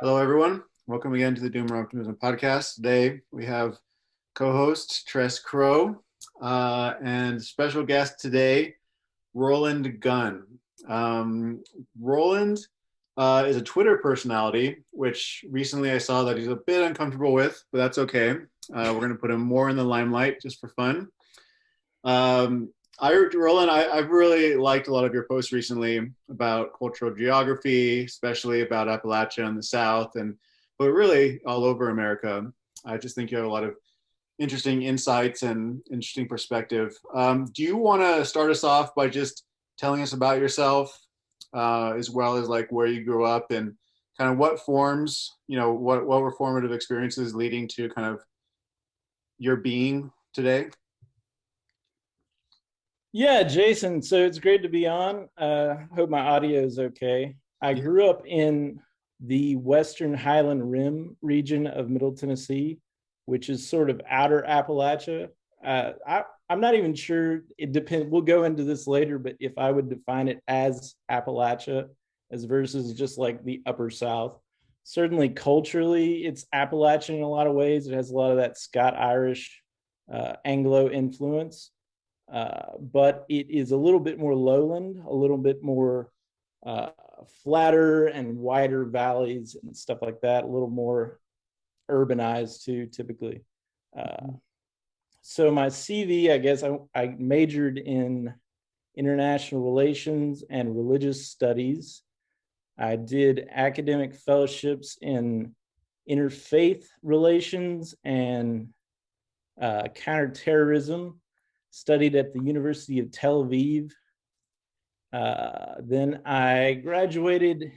Hello, everyone. Welcome again to the Doomer Optimism podcast. Today we have co-host Tress Crow and special guest today, Roland Gunn. Roland is a Twitter personality, which recently I saw that he's a bit uncomfortable with, but that's okay. We're going to put him more in the limelight just for fun. Roland, I've really liked a lot of your posts recently about cultural geography, especially about Appalachia in the South, but really all over America. I just think you have a lot of interesting insights and interesting perspective. Do you want to start us off by just telling us about yourself, as well as like where you grew up and kind of what forms, what were formative experiences leading to kind of your being today? Yeah, Jason. So it's great to be on. Hope my audio is okay. I grew up in the Western Highland Rim region of Middle Tennessee, which is sort of outer Appalachia. I'm not even sure. It depends. We'll go into this later, but if I would define it as Appalachia, as versus just like the upper South, certainly culturally, it's Appalachian in a lot of ways. It has a lot of that Scot-Irish, Anglo influence. But it is a little bit more lowland, a little bit more flatter and wider valleys and stuff like that, a little more urbanized too, typically. So my CV, I guess I majored in international relations and religious studies. I did academic fellowships in interfaith relations and counterterrorism. Studied at the University of Tel Aviv. Then I graduated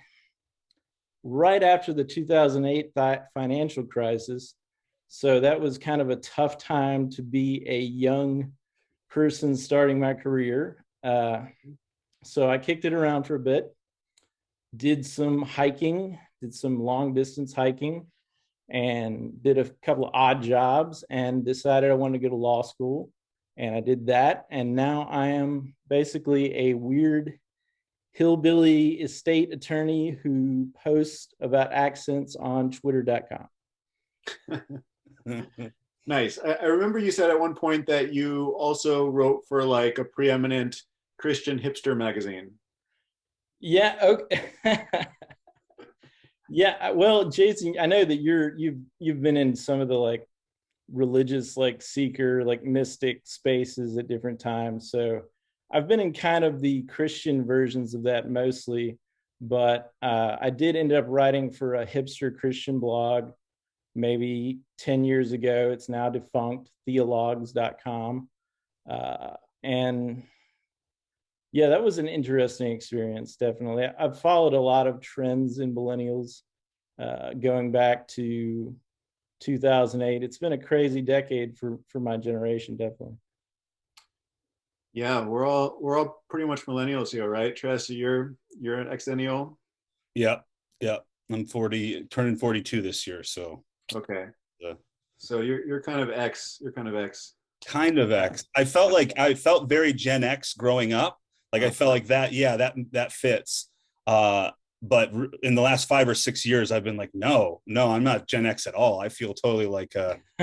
right after the 2008 financial crisis. So that was kind of a tough time to be a young person starting my career. So I kicked it around for a bit, did some hiking, did some long distance hiking, and did a couple of odd jobs and decided I wanted to go to law school. And I did that. And now I am basically a weird hillbilly estate attorney who posts about accents on twitter.com. Nice. I remember you said at one point that you also wrote for like a preeminent Christian hipster magazine. Yeah. Okay. Yeah. Well, Jason, I know that you've been in some of the like religious like seeker like mystic spaces at different times, so I've been in kind of the Christian versions of that mostly, but I did end up writing for a hipster Christian blog maybe 10 years ago. It's now defunct, theologs.com, and yeah, that was an interesting experience. Definitely, I've followed a lot of trends in millennials, going back to 2008. It's been a crazy decade for my generation, definitely. Yeah, we're all pretty much millennials here, right? Tress, you're an exennial. Yeah. I'm 40, turning 42 this year. So okay. So you're kind of X. You're kind of X. Kind of X. I felt very Gen X growing up. Like I felt like that. Yeah, that fits. But in the last 5 or 6 years, I've been like, no, I'm not Gen X at all. I feel totally like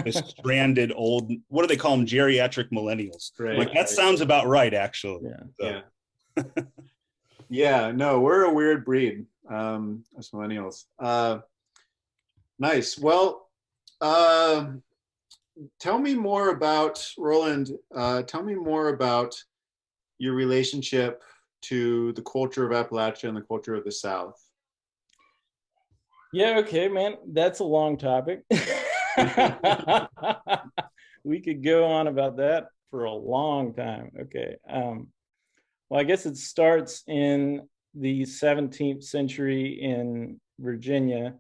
this stranded old, what do they call them? Geriatric millennials. Right, like that sounds about right, actually. Yeah. So. Yeah. Yeah, no, we're a weird breed, as millennials. Nice. Well, tell me more about, Roland, tell me more about your relationship to the culture of Appalachia and the culture of the South. Yeah, okay, man. That's a long topic. We could go on about that for a long time. Okay. Well, I guess it starts in the 17th century in Virginia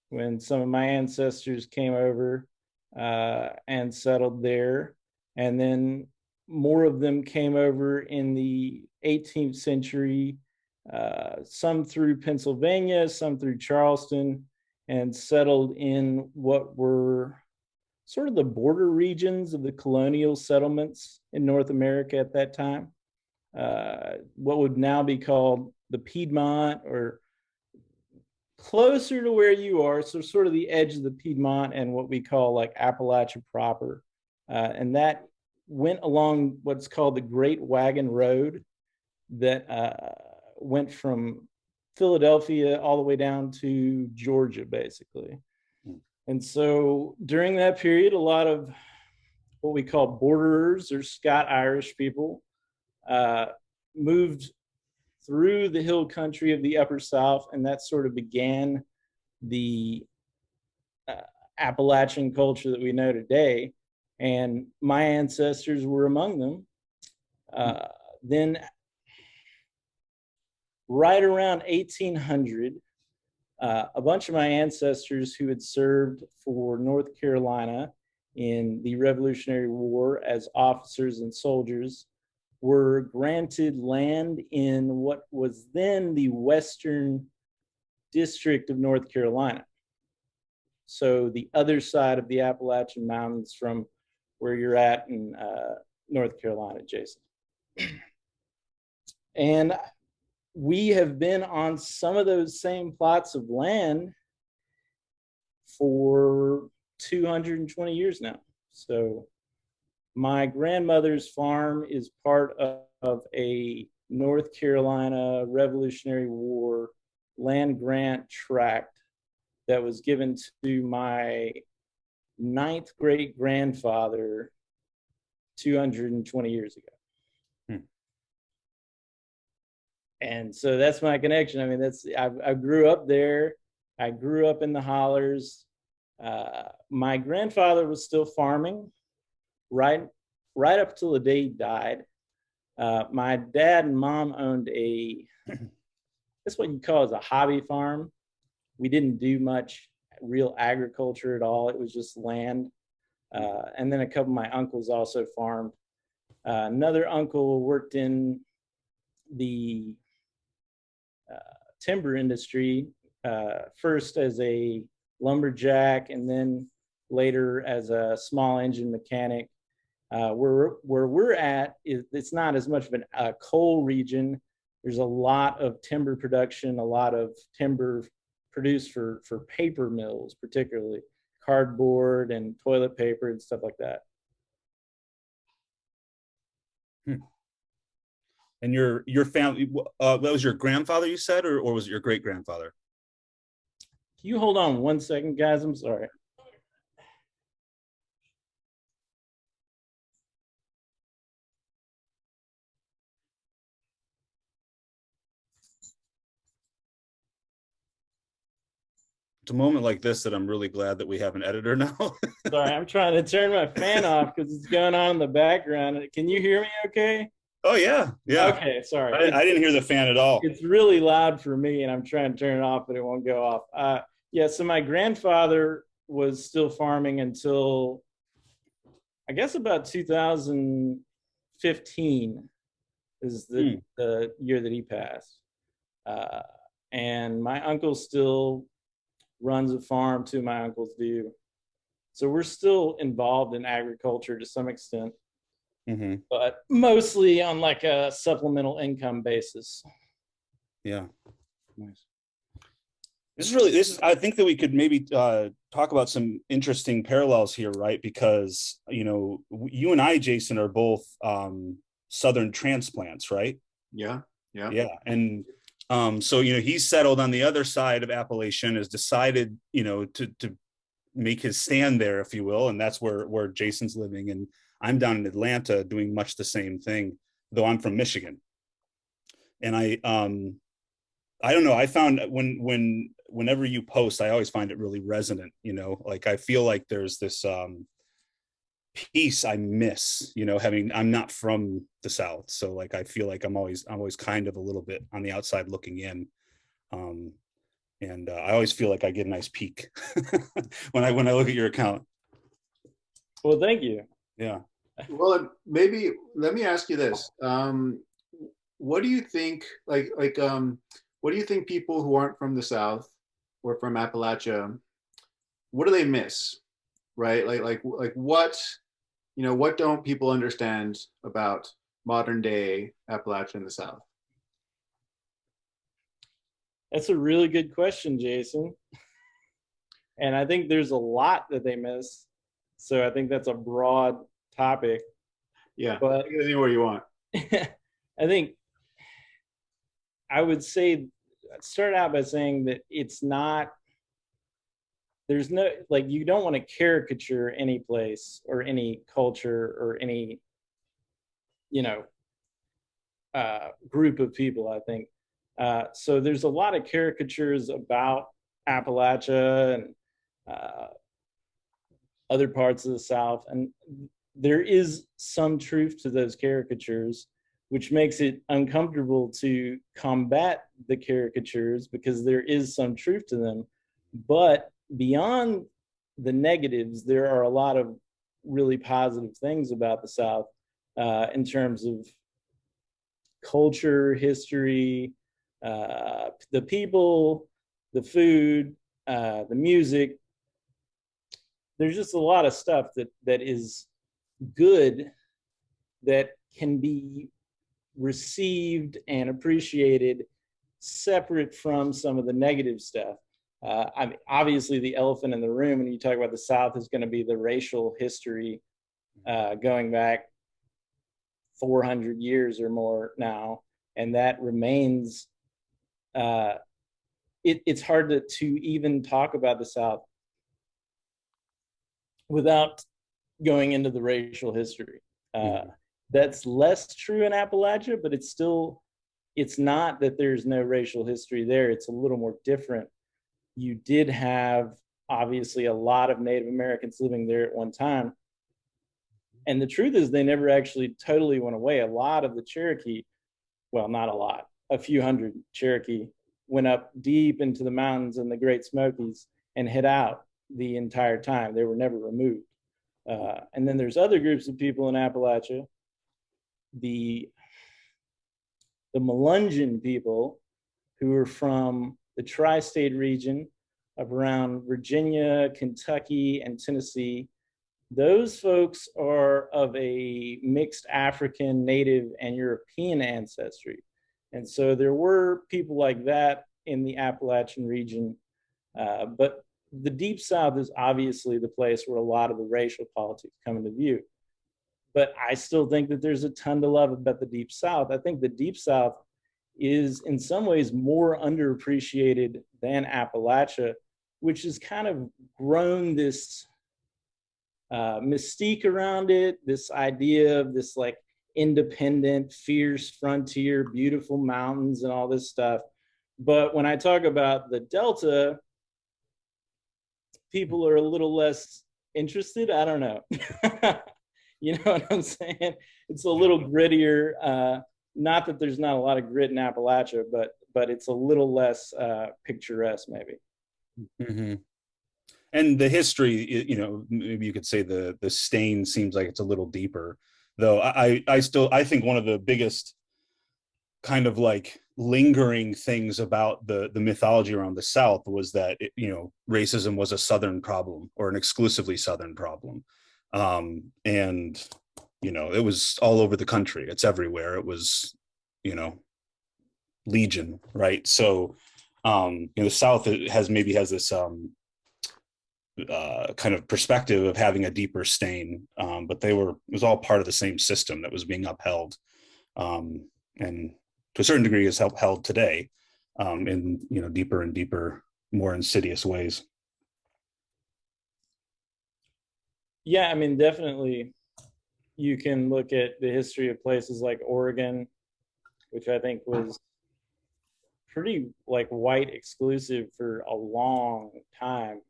when some of my ancestors came over and settled there. And then more of them came over in the 18th century, some through Pennsylvania, some through Charleston, and settled in what were sort of the border regions of the colonial settlements in North America at that time. What would now be called the Piedmont or closer to where you are, so sort of the edge of the Piedmont and what we call like Appalachia proper. And that went along what's called the Great Wagon Road that went from Philadelphia all the way down to Georgia, basically. And so during that period, a lot of what we call borderers or Scot-Irish people moved through the hill country of the Upper South, and that sort of began the Appalachian culture that we know today. And my ancestors were among them. Then right around 1800, a bunch of my ancestors who had served for North Carolina in the Revolutionary War as officers and soldiers were granted land in what was then the Western District of North Carolina. So the other side of the Appalachian Mountains from where you're at in North Carolina, Jason. And we have been on some of those same plots of land for 220 years now. So my grandmother's farm is part of a North Carolina Revolutionary War land grant tract that was given to my 9th great grandfather 220 years ago. And so that's my connection. I mean, I grew up there. I grew up in the hollers. My grandfather was still farming right up till the day he died. My dad and mom owned that's what you call as a hobby farm. We didn't do much real agriculture at all. It was just land. And then a couple of my uncles also farmed. Another uncle worked in the timber industry, first as a lumberjack and then later as a small engine mechanic. Where we're at, it's not as much of a coal region. There's a lot of timber production, a lot of timber produced for paper mills, particularly cardboard and toilet paper and stuff like that. And your family, that was your grandfather, you said, or was it your great grandfather? Can you hold on 1 second, guys? I'm sorry. It's a moment like this that I'm really glad that we have an editor now. Sorry, I'm trying to turn my fan off because it's going on in the background. Can you hear me okay? Oh, yeah. Okay, sorry. I didn't hear the fan at all. It's really loud for me, and I'm trying to turn it off, but it won't go off. Yeah, so my grandfather was still farming until, I guess, about 2015 is the year that he passed. And my uncle still runs a farm. Two of my uncles do. So we're still involved in agriculture to some extent. Mm-hmm. But mostly on like a supplemental income basis. Yeah. Nice. I think that we could maybe talk about some interesting parallels here, right? Because, you and I, Jason, are both Southern transplants, right? Yeah. And so, he's settled on the other side of Appalachian, has decided, to make his stand there, if you will. And that's where Jason's living. And I'm down in Atlanta doing much the same thing, though I'm from Michigan. And I don't know. I found whenever you post, I always find it really resonant. Like I feel like there's this piece I miss. I'm not from the South, so like I feel like I'm always kind of a little bit on the outside looking in, and I always feel like I get a nice peek when I look at your account. Well, thank you. Yeah. Well, maybe let me ask you this. What do you think, what do you think people who aren't from the South or from Appalachia, what do they miss, right? Like what, what don't people understand about modern day Appalachia in the South? That's a really good question, Jason. And I think there's a lot that they miss. So I think that's a broad topic. Yeah, but anywhere you want. I think I would say, start out by saying that it's not, there's no, like, you don't want to caricature any place or any culture or any, you know, group of people, I think. So there's a lot of caricatures about Appalachia and other parts of the South. And there is some truth to those caricatures, which makes it uncomfortable to combat the caricatures because there is some truth to them. But beyond the negatives, there are a lot of really positive things about the South in terms of culture, history, the people, the food, the music. There's just a lot of stuff that is good that can be received and appreciated separate from some of the negative stuff. I mean, obviously, the elephant in the room when you talk about the South is going to be the racial history going back 400 years or more now, and that remains. It's hard to even talk about the South without going into the racial history. That's less true in Appalachia, but it's not that there's no racial history there. It's a little more different. You did have, obviously, a lot of Native Americans living there at one time. And the truth is they never actually totally went away. A lot of the Cherokee, well, not a lot, a few hundred Cherokee went up deep into the mountains in the Great Smokies and hid out the entire time. They were never removed. And then there's other groups of people in Appalachia, the Melungeon people, who are from the tri-state region of around Virginia, Kentucky, and Tennessee. Those folks are of a mixed African, Native, and European ancestry. And so there were people like that in the Appalachian region. But the Deep South is obviously the place where a lot of the racial politics come into view. But I still think that there's a ton to love about the Deep South. I think the Deep South is in some ways more underappreciated than Appalachia, which has kind of grown this mystique around it, this idea of this like independent, fierce frontier, beautiful mountains and all this stuff. But when I talk about the Delta, people are a little less interested. I don't know. You know what I'm saying? It's a little grittier. Not that there's not a lot of grit in Appalachia, but it's a little less picturesque, maybe. Mm-hmm. And the history, you know, maybe you could say the stain seems like it's a little deeper, though. I think one of the biggest kind of like lingering things about the mythology around the South was that you know, racism was a Southern problem or an exclusively Southern problem, and you know, it was all over the country. It's everywhere. It was, you know, legion, right? So you know, the South has this kind of perspective of having a deeper stain, but it was all part of the same system that was being upheld, and to a certain degree is upheld today, in, you know, deeper and deeper, more insidious ways. Yeah, I mean, definitely you can look at the history of places like Oregon, which I think was pretty like white exclusive for a long time.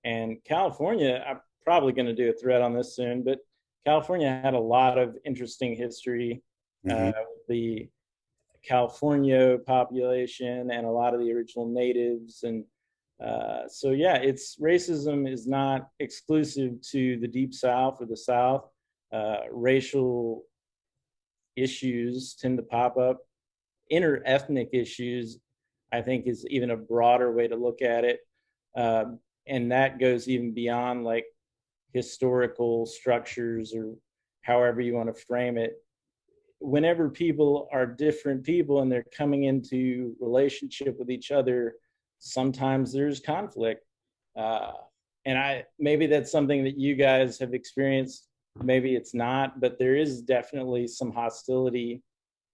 And California, I'm probably going to do a thread on this soon, but California had a lot of interesting history. Mm-hmm. The California population and a lot of the original natives. And so, yeah, racism is not exclusive to the Deep South or the South. Racial issues tend to pop up. Interethnic issues, I think, is even a broader way to look at it. And that goes even beyond like historical structures or however you want to frame it. whenever people are different people and they're coming into relationship with each other, sometimes there's conflict. And maybe that's something that you guys have experienced. Maybe it's not, but there is definitely some hostility.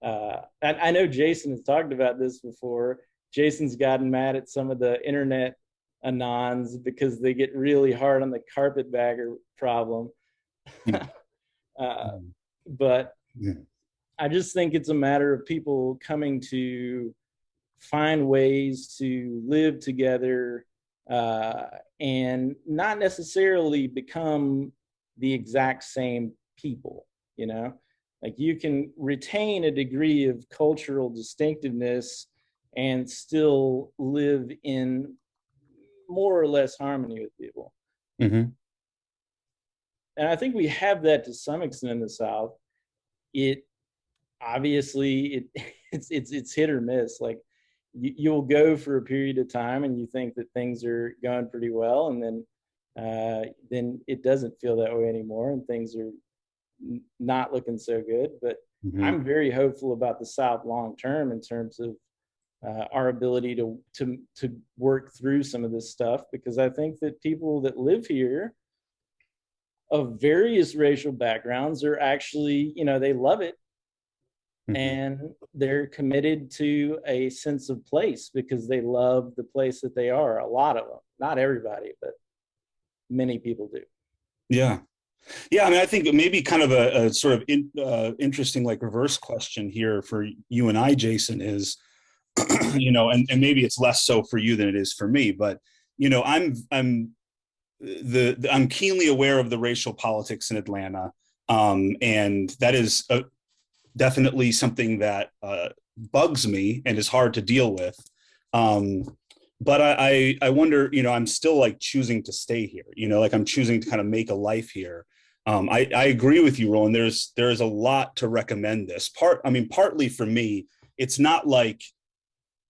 And I know Jason has talked about this before. Jason's gotten mad at some of the internet anons because they get really hard on the carpetbagger problem. But I just think it's a matter of people coming to find ways to live together and not necessarily become the exact same people, you know? Like you can retain a degree of cultural distinctiveness and still live in more or less harmony with people. Mm-hmm. And I think we have that to some extent in the South. It obviously it's hit or miss. Like you'll go for a period of time and you think that things are going pretty well, and then it doesn't feel that way anymore, and things are not looking so good. But I'm very hopeful about the South long term in terms of our ability to work through some of this stuff, because I think that people that live here of various racial backgrounds are actually, you know, they love it and they're committed to a sense of place because they love the place that they are. A lot of them, not everybody, but many people do. Yeah. Yeah, I mean, I think maybe kind of a sort of interesting, like, reverse question here for you and I, Jason, is, you know, and maybe it's less so for you than it is for me, but, you know, I'm keenly aware of the racial politics in Atlanta, and that is definitely something that bugs me and is hard to deal with. But I wonder, you know, I'm still like choosing to stay here, you know, like I'm choosing to kind of make a life here. I agree with you, Roland. There's a lot to recommend this. Partly for me, it's not like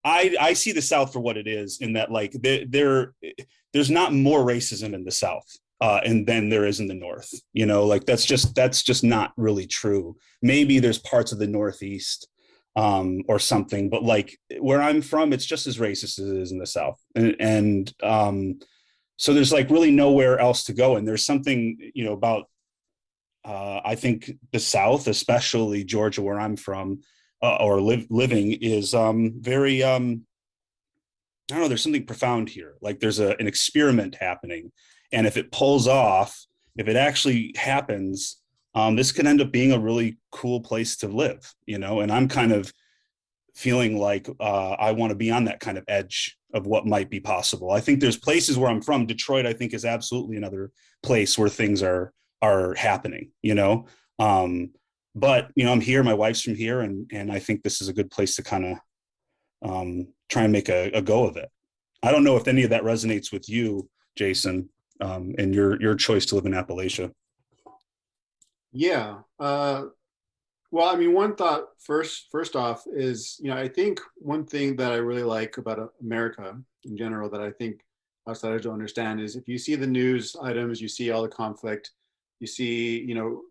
I see the South for what it is, in that like there's not more racism in the South and than there is in the North. You know, like that's just not really true. Maybe there's parts of the Northeast or something, but like where I'm from, it's just as racist as it is in the South. And so there's like really nowhere else to go. And there's something, you know, about I think the South, especially Georgia, where I'm from, or living, is very, I don't know, there's something profound here. Like there's an experiment happening. And if it pulls off, if it actually happens, this could end up being a really cool place to live, you know? And I'm kind of feeling like I want to be on that kind of edge of what might be possible. I think there's places where I'm from. Detroit, I think, is absolutely another place where things are happening, you know? But, you know, I'm here, my wife's from here, and I think this is a good place to kind of try and make a go of it. I don't know if any of that resonates with you, Jason, and your choice to live in Appalachia. Yeah. Well, I mean, one thought first off is, you know, I think one thing that I really like about America in general that I think outsiders don't understand is if you see the news items, you see all the conflict, you see, you know,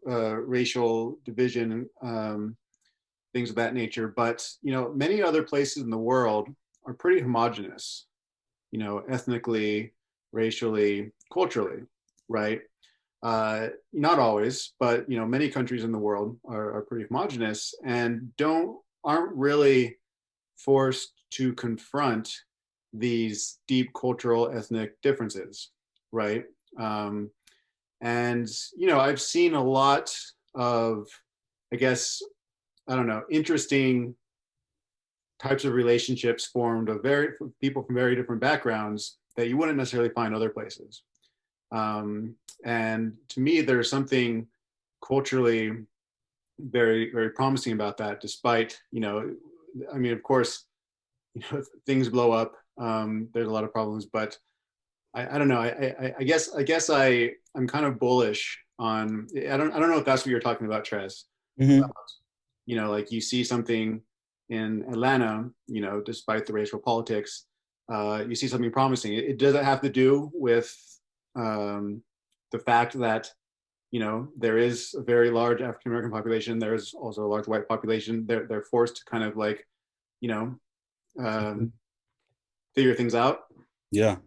racial division, things of that nature. But, you know, many other places in the world are pretty homogenous, you know, ethnically, racially, culturally, right? Not always, but, you know, many countries in the world are pretty homogenous and aren't really forced to confront these deep cultural ethnic differences, right? And, you know, I've seen a lot of, I guess, I don't know, interesting types of relationships formed of people from very different backgrounds that you wouldn't necessarily find other places. And to me, there's something culturally very, very promising about that, despite, you know, I mean, of course, you know, things blow up. There's a lot of problems, but I don't know. I guess I'm kind of bullish on, I don't know if that's what you're talking about, Tres. Mm-hmm. You know, like you see something in Atlanta, you know, despite the racial politics, you see something promising. It doesn't have to do with the fact that there is a very large African American population. There is also a large white population. They're forced to kind of like, figure things out. Yeah.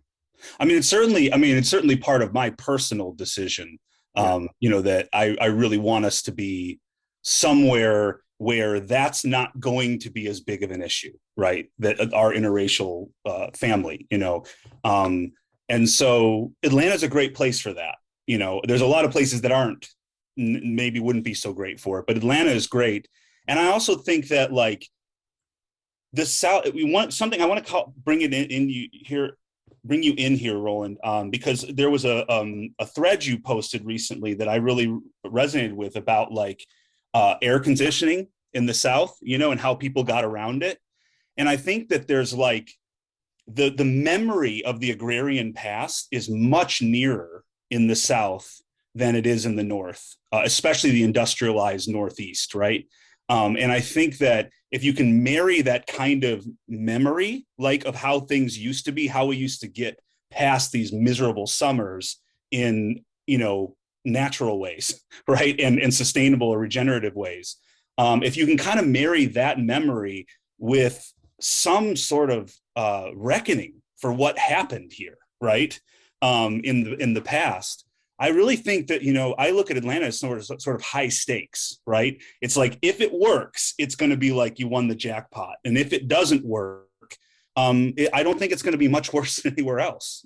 It's certainly part of my personal decision, that I really want us to be somewhere where that's not going to be as big of an issue, right? That our interracial family, and so Atlanta's a great place for that. There's a lot of places that aren't, maybe wouldn't be so great for it, but Atlanta is great. And I also think that like the South, I want to bring you in here, Roland, because there was a thread you posted recently that I really resonated with about like air conditioning in the South, and how people got around it. And I think that there's like the memory of the agrarian past is much nearer in the South than it is in the North, especially the industrialized Northeast, right? And I think that if you can marry that kind of memory, like of how things used to be, how we used to get past these miserable summers in, natural ways, right? And sustainable or regenerative ways. If you can kind of marry that memory with some sort of reckoning for what happened here, right? In the past, I really think that, I look at Atlanta as sort of high stakes, right? It's like, if it works, it's going to be like you won the jackpot. And if it doesn't work, I don't think it's going to be much worse than anywhere else,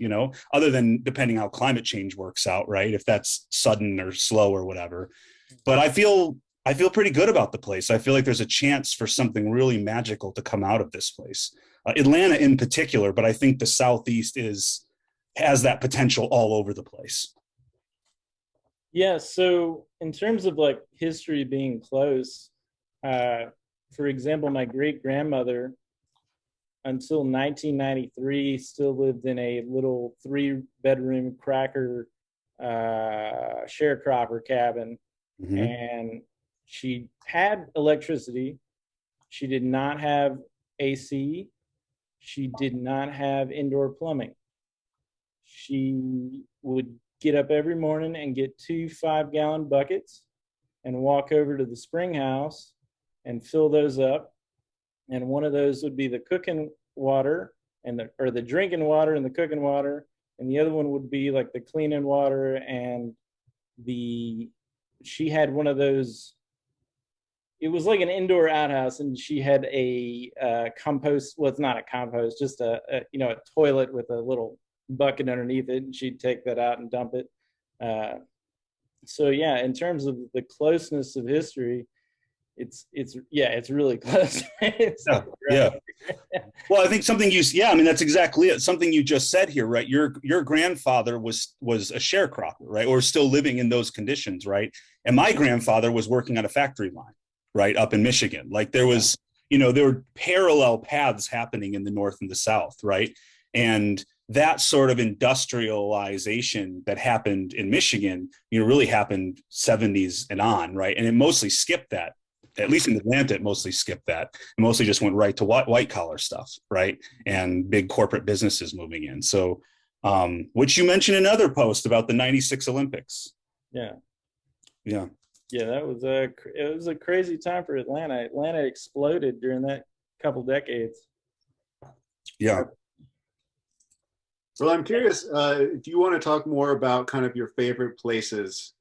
other than depending how climate change works out, right? If that's sudden or slow or whatever. But I feel pretty good about the place. I feel like there's a chance for something really magical to come out of this place. Atlanta in particular, but I think the Southeast has that potential all over the place. Yeah, so in terms of like history being close, for example, my great-grandmother until 1993 still lived in a little 3-bedroom cracker sharecropper cabin. Mm-hmm. And she had electricity. She did not have AC. She did not have indoor plumbing. She would get up every morning and get 2 5-gallon buckets and walk over to the spring house and fill those up. And one of those would be the cooking water or the drinking water and the cooking water. And the other one would be like the cleaning water. And she had one of those, it was like an indoor outhouse, and she had a compost, well, it's not a compost, just a toilet with a little bucket underneath it, and she'd take that out and dump it. So yeah, in terms of the closeness of history, it's really close. Yeah. Well, I think that's exactly it. Something you just said here, right? Your grandfather was a sharecropper, right? Or still living in those conditions, right? And my grandfather was working on a factory line, right, up in Michigan. Like there was, there were parallel paths happening in the North and the South, right? And that sort of industrialization that happened in Michigan, really happened 70s and on, right? And it mostly skipped that. At least in Atlanta, it mostly skipped that. It mostly just went right to white collar stuff, right? And big corporate businesses moving in. So, which you mentioned in another post about the '96 Olympics. Yeah. Yeah. Yeah, it was a crazy time for Atlanta. Atlanta exploded during that couple decades. Yeah. Well, I'm curious if you want to talk more about kind of your favorite places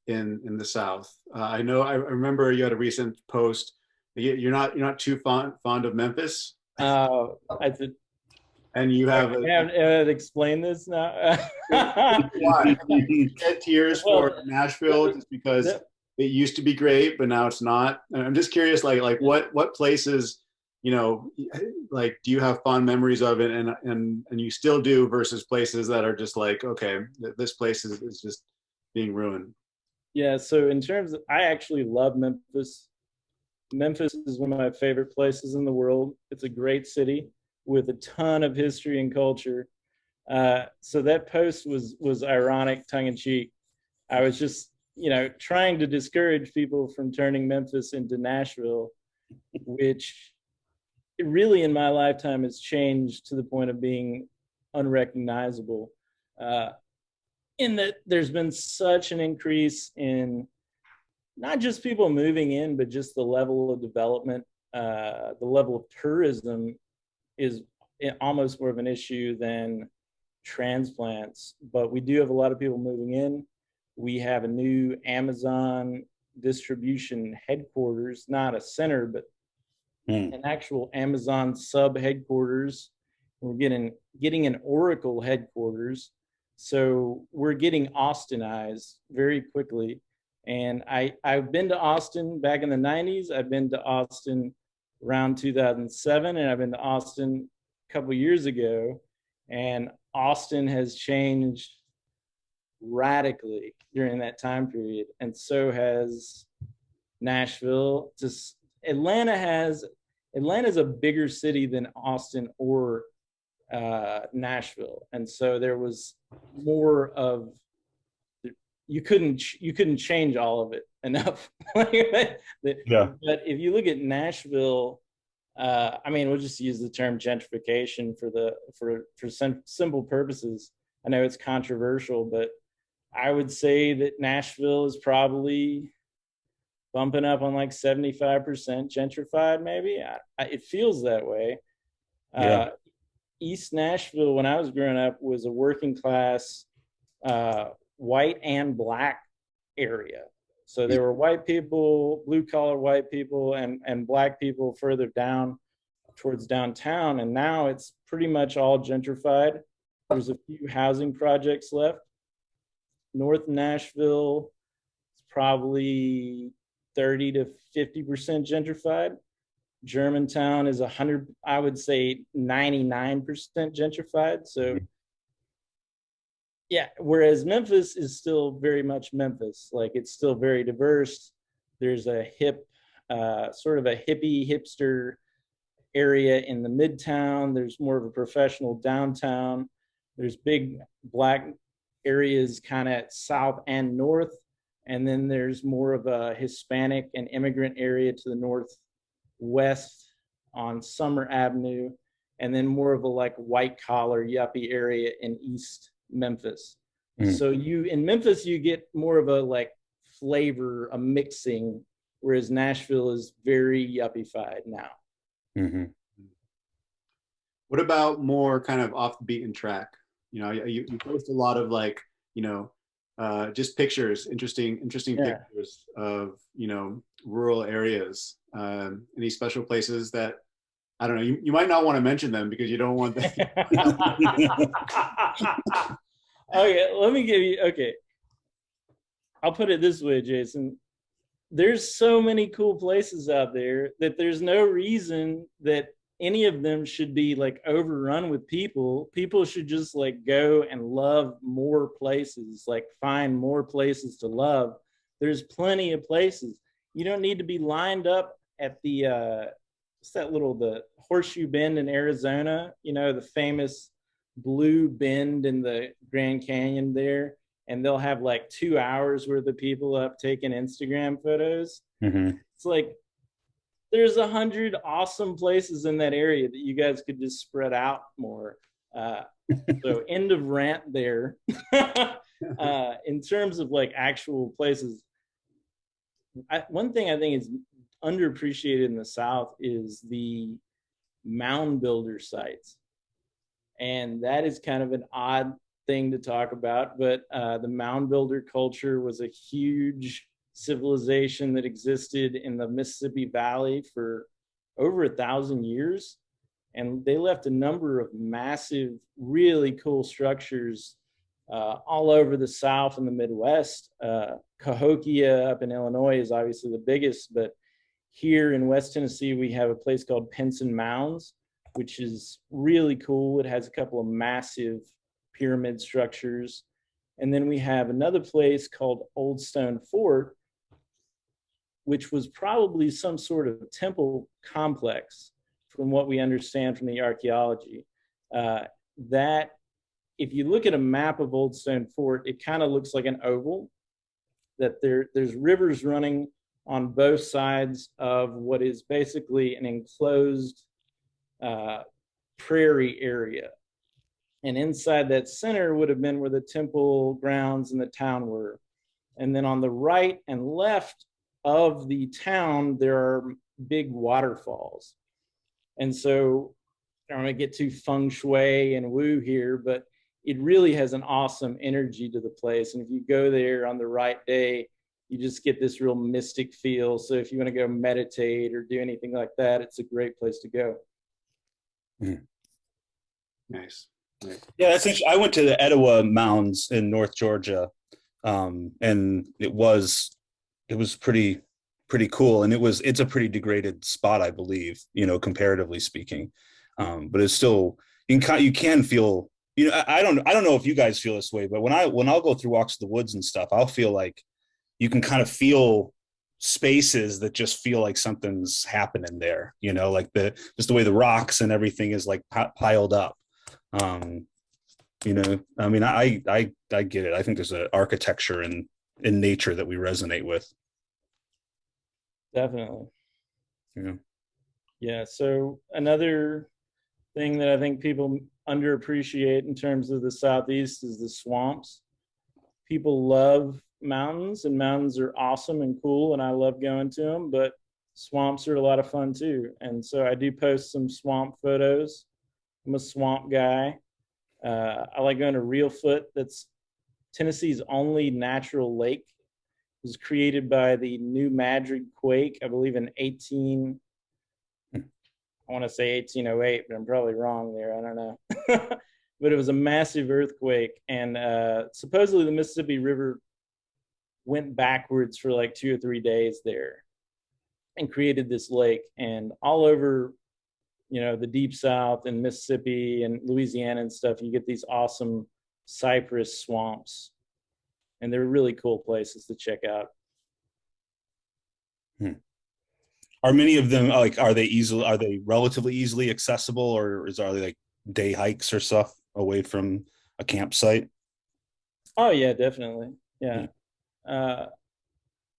in the South. I remember you had a recent post. You're not too fond of Memphis. And you have explain this now. Why? You get tears for Nashville just because it used to be great, but now it's not. And I'm just curious, like what places, like, do you have fond memories of it, and you still do, versus places that are just like, okay, this place is just being ruined. Yeah, so in terms of, I actually love Memphis. Memphis is one of my favorite places in the world. It's a great city with a ton of history and culture. So that post was ironic, tongue-in-cheek. I was just, trying to discourage people from turning Memphis into Nashville, which really in my lifetime has changed to the point of being unrecognizable. in that there's been such an increase in not just people moving in, but just the level of development, the level of tourism is almost more of an issue than transplants. But we do have a lot of people moving in. We have a new Amazon distribution headquarters, not a center, but an actual Amazon sub headquarters. We're getting an Oracle headquarters. So we're getting Austinized very quickly. And I've been to Austin back in the 90s. I've been to Austin around 2007, and I've been to Austin a couple years ago. And Austin has changed radically during that time period. And so has Nashville. Just Atlanta's a bigger city than Austin or Nashville. And so there was more of, you couldn't change all of it enough. Yeah. But if you look at Nashville, I mean, we'll just use the term gentrification for simple purposes. I know it's controversial, but I would say that Nashville is probably bumping up on like 75% gentrified, maybe. It feels that way. Yeah. East Nashville, when I was growing up, was a working class, white and black area. So there were white people, blue collar white people, and black people further down towards downtown. And now it's pretty much all gentrified. There's a few housing projects left. North Nashville is probably 30 to 50% gentrified. Germantown is 100, I would say 99% gentrified. So yeah, whereas Memphis is still very much Memphis. Like, it's still very diverse. There's a hip, sort of a hippie hipster area in the midtown. There's more of a professional downtown. There's big black areas kind of south and north. And then there's more of a Hispanic and immigrant area to the northwest on Summer Avenue. And then more of a like white collar yuppie area in East Memphis. So in Memphis, you get more of a like flavor, a mixing, whereas Nashville is very yuppified now. Mm-hmm. What about more kind of off the beaten track? You know, you post a lot of like, you know, just pictures, interesting pictures of, you know, rural areas. Any special places that, I don't know, you might not want to mention them because you don't want them. Okay, let me give you, okay. I'll put it this way, Jason. There's so many cool places out there that there's no reason that any of them should be like overrun with people. People should just like go and love more places, like find more places to love. There's plenty of places. You don't need to be lined up at the, what's that little, the Horseshoe Bend in Arizona, you know, the famous blue bend in the Grand Canyon there, and they'll have like 2 hours worth of people up taking Instagram photos. Mm-hmm. It's like there's 100 awesome places in that area that you guys could just spread out more. So end of rant there. In terms of like actual places, one thing I think is underappreciated in the South is the mound builder sites. And that is kind of an odd thing to talk about, but the mound builder culture was a huge civilization that existed in the Mississippi Valley for over 1,000 years. And they left a number of massive, really cool structures all over the South and the Midwest. Cahokia up in Illinois is obviously the biggest, but here in West Tennessee, we have a place called Pinson Mounds, which is really cool. It has a couple of massive pyramid structures. And then we have another place called Old Stone Fort, which was probably some sort of temple complex from what we understand from the archaeology. That, if you look at a map of Old Stone Fort, it kind of looks like an oval, that there's rivers running on both sides of what is basically an enclosed prairie area. And inside that center would have been where the temple grounds and the town were. And then on the right and left of the town, there are big waterfalls. And so I don't want to get too feng shui and woo here, but it really has an awesome energy to the place. And if you go there on the right day, you just get this real mystic feel. So if you want to go meditate or do anything like that, it's a great place to go. Mm. Nice. Yeah, that's interesting. I went to the Etowah Mounds in North Georgia, and it was pretty cool. And it's a pretty degraded spot, I believe, comparatively speaking. But it's still, you can feel, I don't know if you guys feel this way, but when I'll go through walks to the woods and stuff, I'll feel like you can kind of feel spaces that just feel like something's happening there, like just the way the rocks and everything is like piled up. I mean, I get it. I think there's an architecture in nature that we resonate with. Definitely. Yeah. Yeah. So another thing that I think people underappreciate in terms of the Southeast is the swamps. People love mountains, and mountains are awesome and cool, and I love going to them, but swamps are a lot of fun too. And so I do post some swamp photos. I'm a swamp guy. I like going to Reelfoot. That's Tennessee's only natural lake. It was created by the New Madrid quake, I believe in 1808, but I'm probably wrong there. I don't know. But it was a massive earthquake, and supposedly the Mississippi River went backwards for like 2 or 3 days there and created this lake. And all over, the deep South and Mississippi and Louisiana and stuff, you get these awesome cypress swamps, and they're really cool places to check out. Are many of them are they relatively easily accessible, or are they like day hikes or stuff away from a campsite? Oh yeah, definitely. Yeah.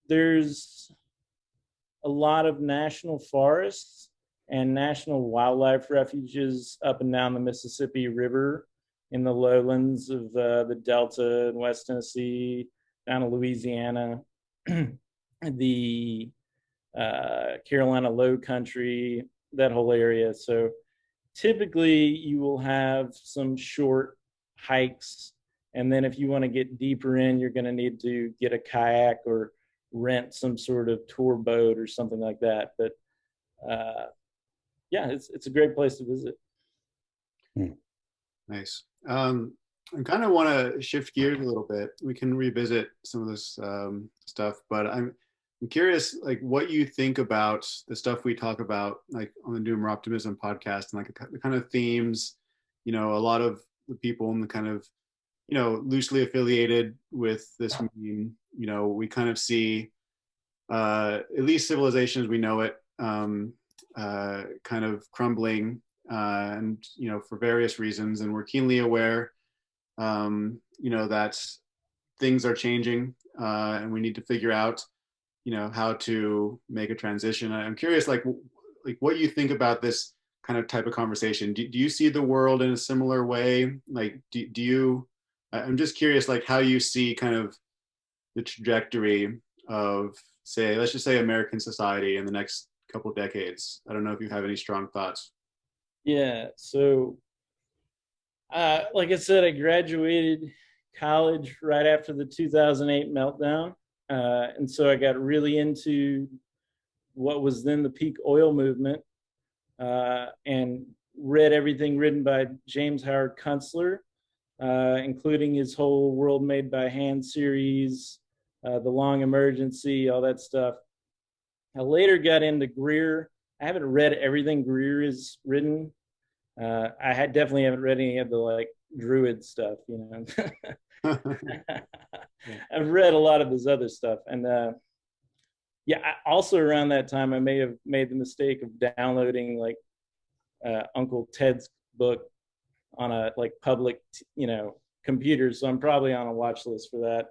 There's a lot of national forests and national wildlife refuges up and down the Mississippi River in the lowlands of the Delta in West Tennessee, down to Louisiana, the Carolina Low Country, that whole area. So typically you will have some short hikes, and then if you want to get deeper in, you're going to need to get a kayak or rent some sort of tour boat or something like that. But yeah, it's a great place to visit. Nice. I kind of want to shift gears a little bit. We can revisit some of this stuff, but I'm curious, like, what you think about the stuff we talk about, like on the Doomer Optimism podcast, and like the kind of themes, a lot of the people in the kind of, loosely affiliated with this meme, we kind of see, at least civilization as we know it, kind of crumbling, and, for various reasons. And we're keenly aware, that things are changing, and we need to figure out, how to make a transition. I'm curious, like what you think about this kind of type of conversation. Do you see the world in a similar way? Like, do you, I'm just curious, like how you see kind of the trajectory of, say, let's just say American society in the next couple of decades. I don't know if you have any strong thoughts. Yeah. So, like I said, I graduated college right after the 2008 meltdown. And so I got really into what was then the peak oil movement, and read everything written by James Howard Kunstler, including his whole World Made by Hand series, The Long Emergency, all that stuff. I later got into Greer. I haven't read everything Greer has written. Definitely haven't read any of the like Druid stuff, I've read a lot of his other stuff. And also around that time, I may have made the mistake of downloading like Uncle Ted's book on a like public, computer. So I'm probably on a watch list for that.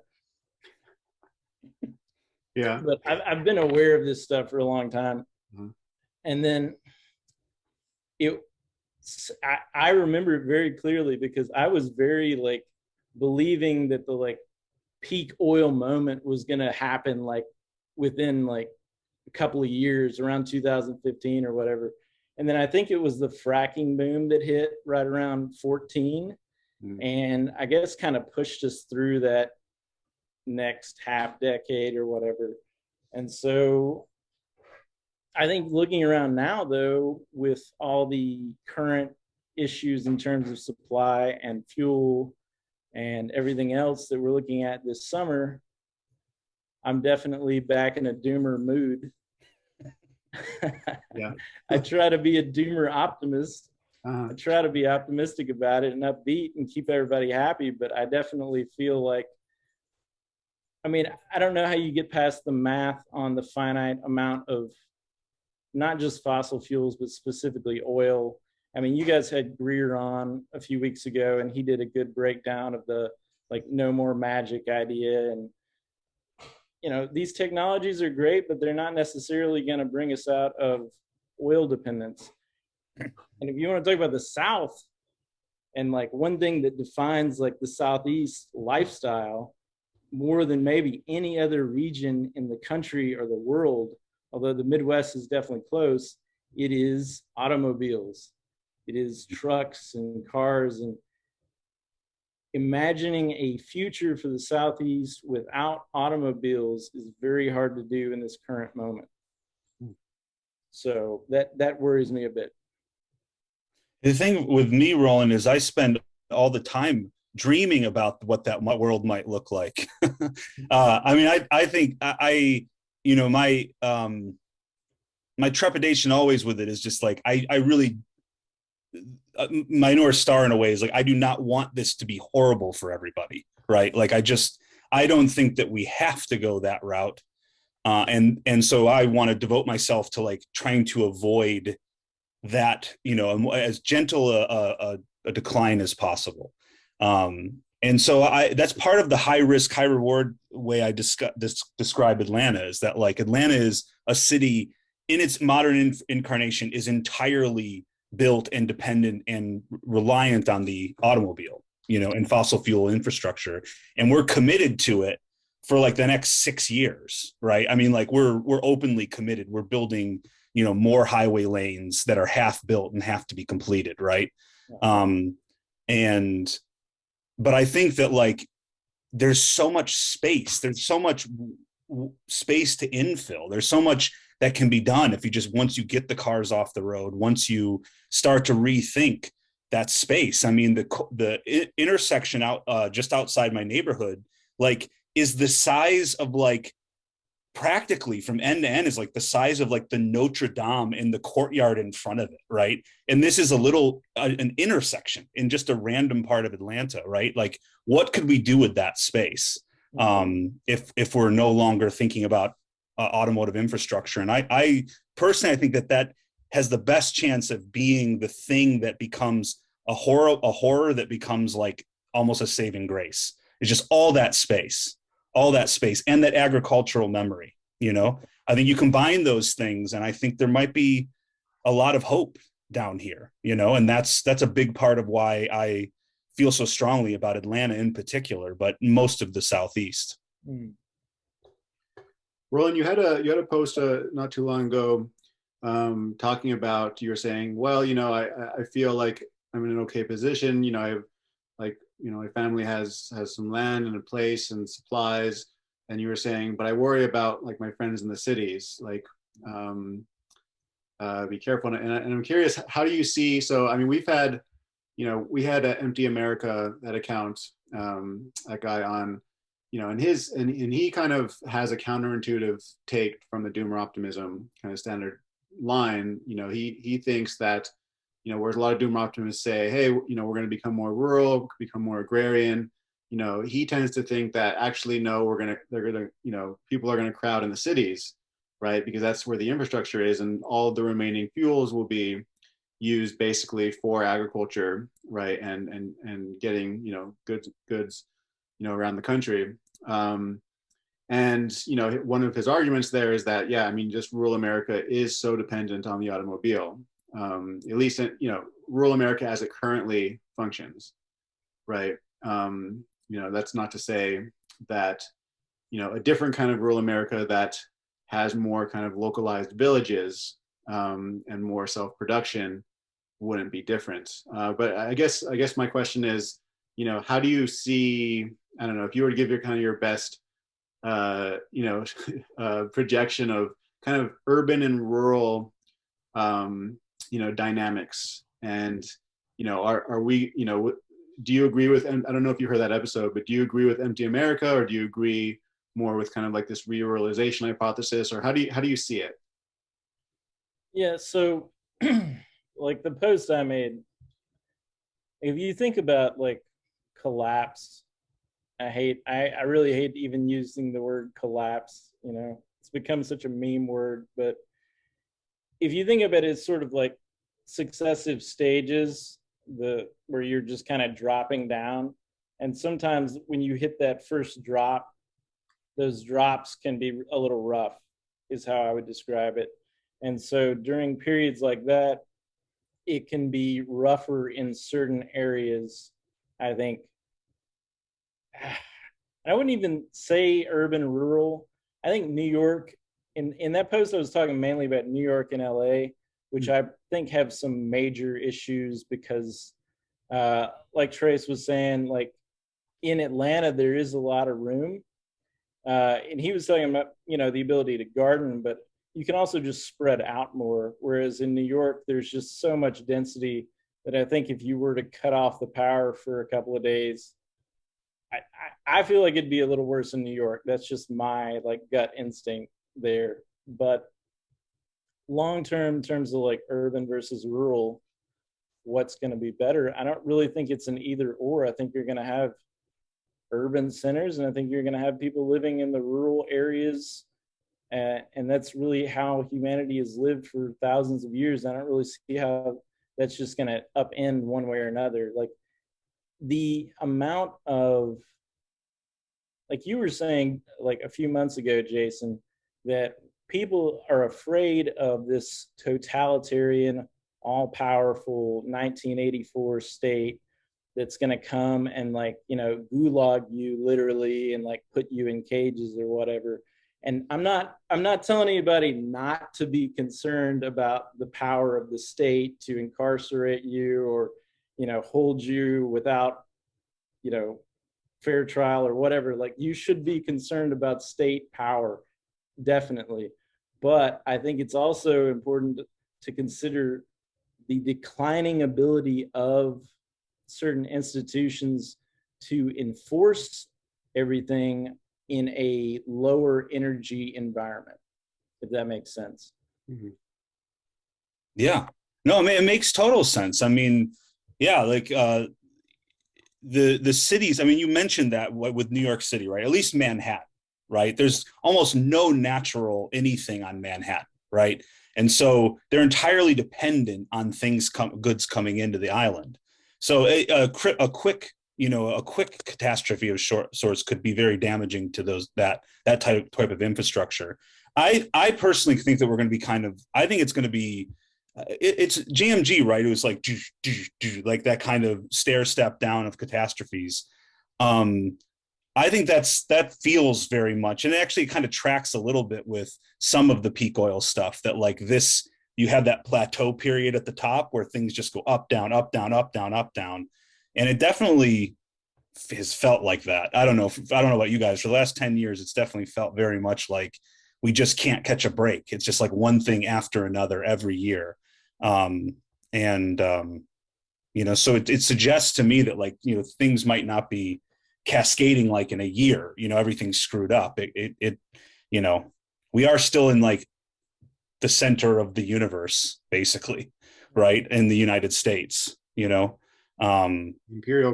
Yeah. But I've been aware of this stuff for a long time. Mm-hmm. And then I remember it very clearly because I was very like believing that the like peak oil moment was going to happen like within like a couple of years, around 2015 or whatever. And then I think it was the fracking boom that hit right around 14. And I guess kind of pushed us through that next half decade or whatever. And so I think looking around now, though, with all the current issues in terms of supply and fuel and everything else that we're looking at this summer, I'm definitely back in a doomer mood. Yeah. I try to be a doomer optimist. Uh-huh. I try to be optimistic about it and upbeat and keep everybody happy, but I definitely feel like, I mean, I don't know how you get past the math on the finite amount of not just fossil fuels, but specifically oil. I mean, you guys had Greer on a few weeks ago, and he did a good breakdown of the like no more magic idea. And, you know, these technologies are great, but they're not necessarily going to bring us out of oil dependence. And if you want to talk about the South, and like one thing that defines like the Southeast lifestyle more than maybe any other region in the country or the world, although the Midwest is definitely close, it is automobiles. It is trucks and cars. And imagining a future for the Southeast without automobiles is very hard to do in this current moment. So that worries me a bit. The thing with me, Roland, is I spend all the time dreaming about what that world might look like. I mean, I think you know, my trepidation always with it is just like, I really, my North Star in a way is like, I do not want this to be horrible for everybody, right? Like, I don't think that we have to go that route. And so I want to devote myself to like trying to avoid that, you know, as gentle a decline as possible. And so that's part of the high risk, high reward way I describe Atlanta, is that like Atlanta is a city in its modern incarnation is entirely built and dependent and reliant on the automobile, you know, and fossil fuel infrastructure. And we're committed to it for like the next 6 years, right? I mean, like we're openly committed. We're building, you know, more highway lanes that are half built and have to be completed, right? But I think that like there's so much space. There's so much space to infill. There's so much that can be done if you just, once you get the cars off the road, once you start to rethink that space. I mean, the intersection out just outside my neighborhood, like, is the size of like practically from end to end is like the size of like the Notre Dame in the courtyard in front of it, right? And this is a little an intersection in just a random part of Atlanta, right? Like, what could we do with that space if we're no longer thinking about automotive infrastructure? And I personally, I think that has the best chance of being the thing that becomes a horror that becomes like almost a saving grace. It's just all that space and that agricultural memory, you know. I think you combine those things, and I think there might be a lot of hope down here, you know, and that's a big part of why I feel so strongly about Atlanta in particular, but most of the Southeast. Roland, you had a post not too long ago talking about, you were saying, well, you know, I feel like I'm in an okay position, you know, I have like, you know, my family has some land and a place and supplies. And you were saying, but I worry about like my friends in the cities, like be careful. And I'm curious, how do you see, so, I mean, we had Empty America, that account, that guy on, you know, and he kind of has a counterintuitive take from the Doomer Optimism kind of standard line. You know, he thinks that, you know, whereas a lot of Doomer optimists say, hey, you know, we're going to become more rural, become more agrarian. You know, he tends to think that actually, no, people are going to crowd in the cities, right? Because that's where the infrastructure is, and all of the remaining fuels will be used basically for agriculture, right? And getting, you know, goods, you know, around the country. And, you know, one of his arguments there is that, yeah, I mean, just rural America is so dependent on the automobile. at least in, rural America as it currently functions, right? That's not to say that, a different kind of rural America that has more kind of localized villages and more self-production wouldn't be different. But I guess my question is, how do you see, I don't know, if you were to give your best, projection of kind of urban and rural, dynamics, and, are we, do you agree with, and I don't know if you heard that episode, but do you agree with Empty America, or do you agree more with kind of like this ruralization hypothesis, or how do you see it? Yeah, so like the post I made, if you think about like collapse, I really hate even using the word collapse, it's become such a meme word, but if you think of it as sort of like successive stages, where you're just kind of dropping down, and sometimes when you hit that first drop, those drops can be a little rough, is how I would describe it. And so during periods like that, it can be rougher in certain areas, I think. I wouldn't even say urban rural. I think New York, in that post I was talking mainly about New York and LA, which I think have some major issues because like Trace was saying, like in Atlanta there is a lot of room, and he was talking about the ability to garden, but you can also just spread out more, whereas in New York there's just so much density that I think if you were to cut off the power for a couple of days, I feel like it'd be a little worse in New York. That's just my like gut instinct there. But long term, in terms of like urban versus rural, what's going to be better? I don't really think it's an either or. I think you're going to have urban centers, and I think you're going to have people living in the rural areas, and that's really how humanity has lived for thousands of years. I don't really see how that's just going to upend one way or another. Like the amount of, like you were saying like a few months ago, Jason, that people are afraid of this totalitarian, all-powerful 1984 state that's going to come and like, gulag you literally and like put you in cages or whatever. And I'm not telling anybody not to be concerned about the power of the state to incarcerate you or, hold you without, fair trial or whatever. Like you should be concerned about state power, definitely. But I think it's also important to consider the declining ability of certain institutions to enforce everything in a lower energy environment, if that makes sense. Mm-hmm. Yeah, no, I mean, it makes total sense. I mean, yeah, like the cities, I mean, you mentioned that with New York City, right? At least Manhattan, right? There's almost no natural anything on Manhattan, right? And so they're entirely dependent on goods coming into the island. So a quick catastrophe of sorts could be very damaging to that type of infrastructure. I personally think that we're going to be I think it's going to be, it's GMG, right? It was like that kind of stair step down of catastrophes. I think that feels very much, and it actually kind of tracks a little bit with some of the peak oil stuff, that like this, you have that plateau period at the top where things just go up, down, up, down, up, down, up, down. And it definitely has felt like that. I don't know about you guys. For the last 10 years, it's definitely felt very much like we just can't catch a break. It's just like one thing after another every year. So it suggests to me that like, things might not be cascading like in a year, everything's screwed up. We are still in like the center of the universe, basically, right? In the United States, imperial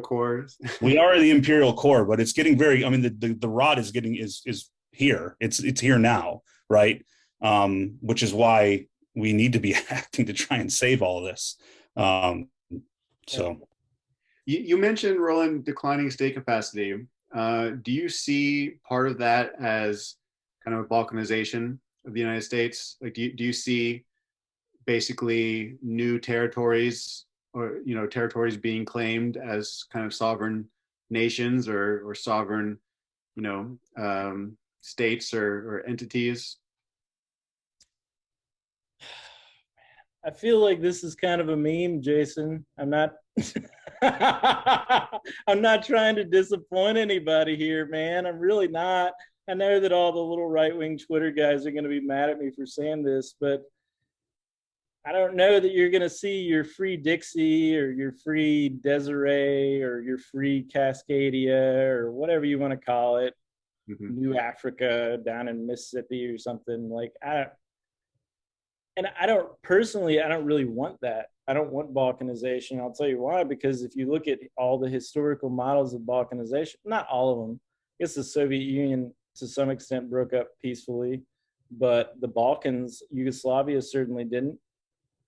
core. We are the imperial core, but it's getting very, I mean, the rod is here. It's here now, right? Which is why we need to be acting to try and save all of this. You mentioned, Roland, declining state capacity. Do you see part of that as kind of a balkanization of the United States? Like, do you see basically new territories, or territories being claimed as kind of sovereign nations, or sovereign states or entities? I feel like this is kind of a meme, Jason. I'm not I'm not trying to disappoint anybody here, man. I'm really not. I know that all the little right-wing Twitter guys are going to be mad at me for saying this, but I don't know that you're going to see your free Dixie or your free Desiree or your free Cascadia or whatever you want to call it, New Africa down in Mississippi or something. Like, I don't really want that. I don't want balkanization. I'll tell you why, because if you look at all the historical models of balkanization, not all of them, I guess the Soviet Union to some extent broke up peacefully, but the Balkans, Yugoslavia certainly didn't.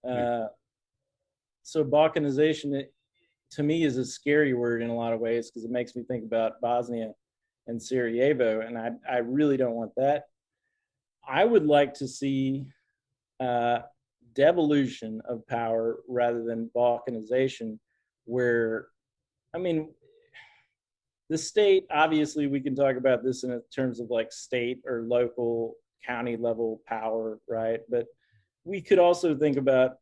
So balkanization, to me, is a scary word in a lot of ways, because it makes me think about Bosnia and Sarajevo, and I really don't want that. I would like to see devolution of power rather than balkanization, where, I mean, the state, obviously we can talk about this in terms of like state or local county level power, right? But we could also think about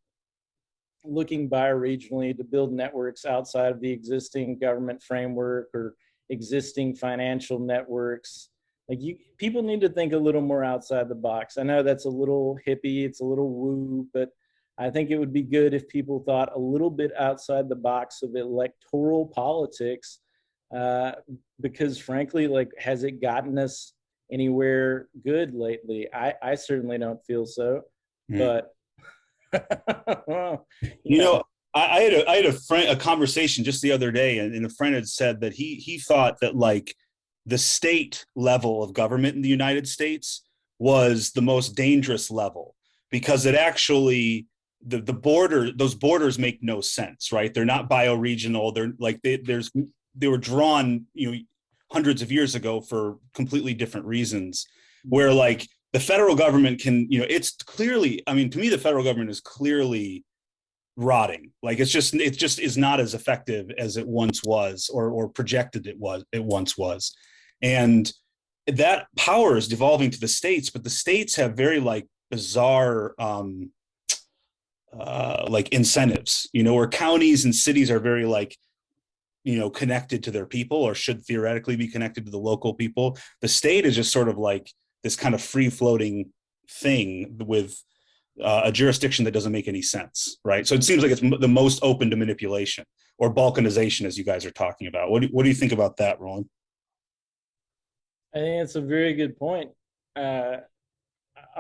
looking bioregionally to build networks outside of the existing government framework or existing financial networks. Like, people need to think a little more outside the box. I know that's a little hippie, it's a little woo, but I think it would be good if people thought a little bit outside the box of electoral politics, because frankly, like, has it gotten us anywhere good lately? I certainly don't feel so, but I had a conversation just the other day, and a friend had said that he thought that, like, the state level of government in the United States was the most dangerous level, because it actually, those borders make no sense, right? They're not bioregional. They're like, they were drawn, hundreds of years ago for completely different reasons, where, like, the federal government can, it's clearly, I mean, to me, the federal government is clearly rotting. Like, it just is not as effective as it once was, or projected it once was. And that power is devolving to the states, but the states have very, like, bizarre like incentives, where counties and cities are very, like, connected to their people, or should theoretically be connected to the local people. The state is just sort of like this kind of free floating thing with a jurisdiction that doesn't make any sense, right? So it seems like it's the most open to manipulation, or balkanization, as you guys are talking about. What do you think about that, Roland? I think it's a very good point. I'll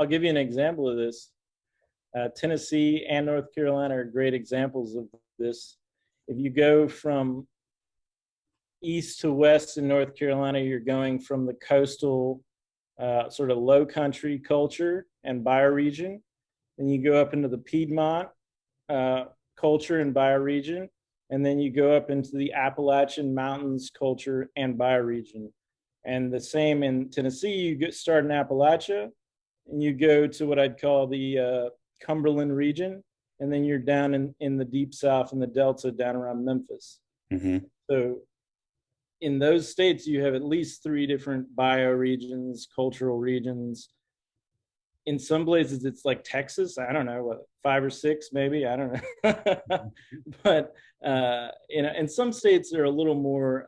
give you an example of this. Tennessee and North Carolina are great examples of this. If you go from east to west in North Carolina, you're going from the coastal sort of low country culture and bioregion. Then you go up into the Piedmont culture and bioregion. And then you go up into the Appalachian Mountains culture and bioregion. And the same in Tennessee, you start in Appalachia and you go to what I'd call the Cumberland region. And then you're down in the deep South and the Delta down around Memphis. So in those states, you have at least 3 different bioregions, cultural regions. In some places, it's like Texas. I don't know, what, 5 or 6, maybe. I don't know. But in some states, they're a little more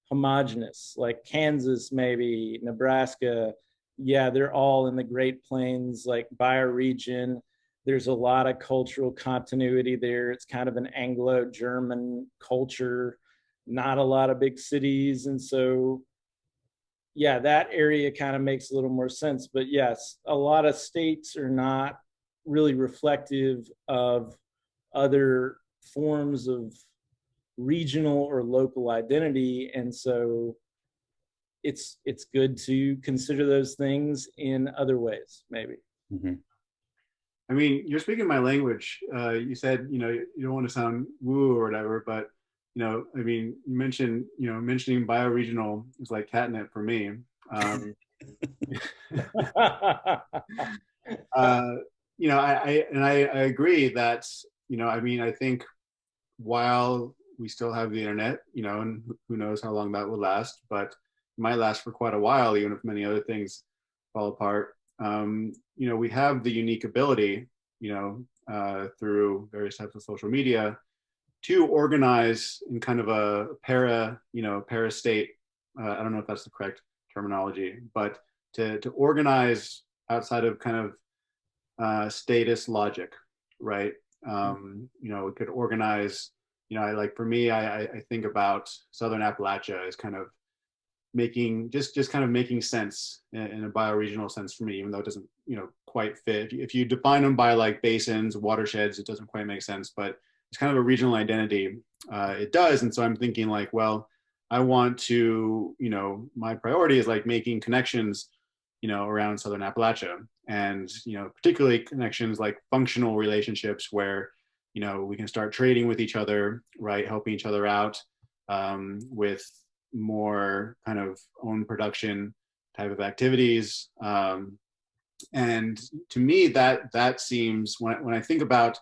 homogenous, like Kansas, maybe Nebraska. Yeah, they're all in the Great Plains, like bioregion. There's a lot of cultural continuity there. It's kind of an Anglo-German culture, not a lot of big cities. And so, yeah, that area kind of makes a little more sense. But yes, a lot of states are not really reflective of other forms of regional or local identity. And so it's good to consider those things in other ways, maybe. I mean, you're speaking my language. You said, you don't want to sound woo or whatever, but, I mean, you mentioned, mentioning bioregional is like catnip for me. you know, I agree that, you know, I mean, I think while we still have the internet, you know, and who knows how long that will last, but it might last for quite a while, even if many other things fall apart. You know, we have the unique ability, you know, through various types of social media to organize in kind of a para state. I don't know if that's the correct terminology, but to organize outside of kind of status logic, right? You know, we could organize, you know, for me, I think about Southern Appalachia as kind of making, just kind of making sense in a bioregional sense for me, even though it doesn't, you know, quite fit. If you define them by like basins, watersheds, it doesn't quite make sense, but it's kind of a regional identity. It does. And so I'm thinking like, well, I want to, you know, my priority is like making connections, you know, around Southern Appalachia, and, you know, particularly connections like functional relationships where, you know, we can start trading with each other, right? Helping each other out with more kind of own production type of activities. And to me, that seems, when I think about,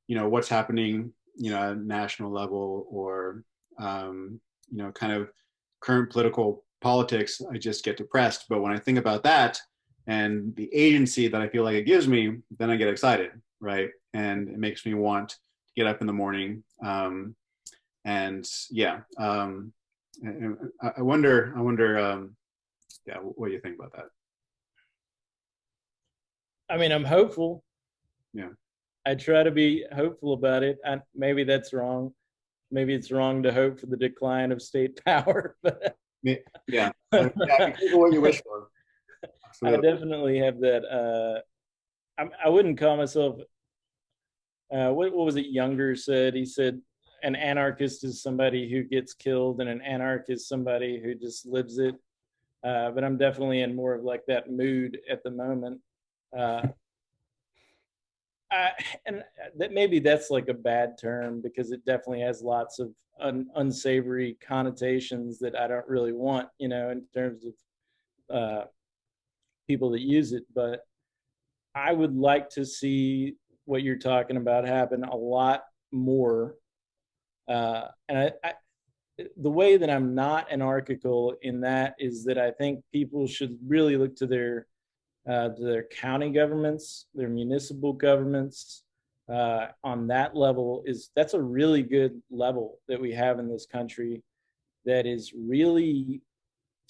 you know, what's happening, you know, at national level, or, you know, kind of current political politics, I just get depressed. But when I think about that and the agency that I feel like it gives me, then I get excited, right? And it makes me want to get up in the morning. And yeah, I wonder, yeah, what do you think about that? I mean, I'm hopeful. Yeah. I try to be hopeful about it. Maybe that's wrong. Maybe it's wrong to hope for the decline of state power, but Yeah, yeah, what you wish for. Absolutely. I definitely have that. I wouldn't call myself. What was it? Younger said. He said an anarchist is somebody who gets killed, and an anarchist is somebody who just lives it. But I'm definitely in more of like that mood at the moment. And that maybe that's like a bad term, because it definitely has lots of unsavory connotations that I don't really want, you know, in terms of people that use it. But I would like to see what you're talking about happen a lot more. And the way that I'm not anarchical in that is that I think people should really look to their county governments, their municipal governments. On that level, that's a really good level that we have in this country. That is really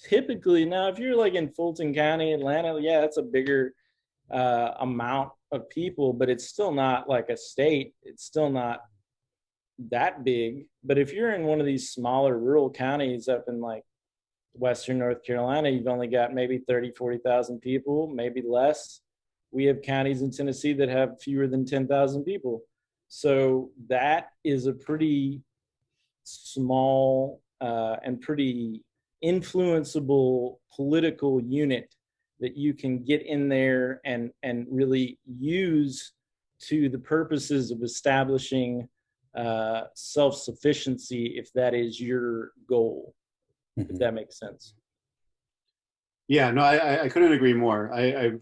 typically, now if you're like in Fulton County, Atlanta, yeah, that's a bigger amount of people, but it's still not like a state. It's still not that big. But if you're in one of these smaller rural counties up in like Western North Carolina, you've only got maybe 30, 40,000 people, maybe less. We have counties in Tennessee that have fewer than 10,000 people. So that is a pretty small and pretty influenceable political unit that you can get in there and really use to the purposes of establishing self-sufficiency, if that is your goal. If that makes sense. Yeah, no, I couldn't agree more. I've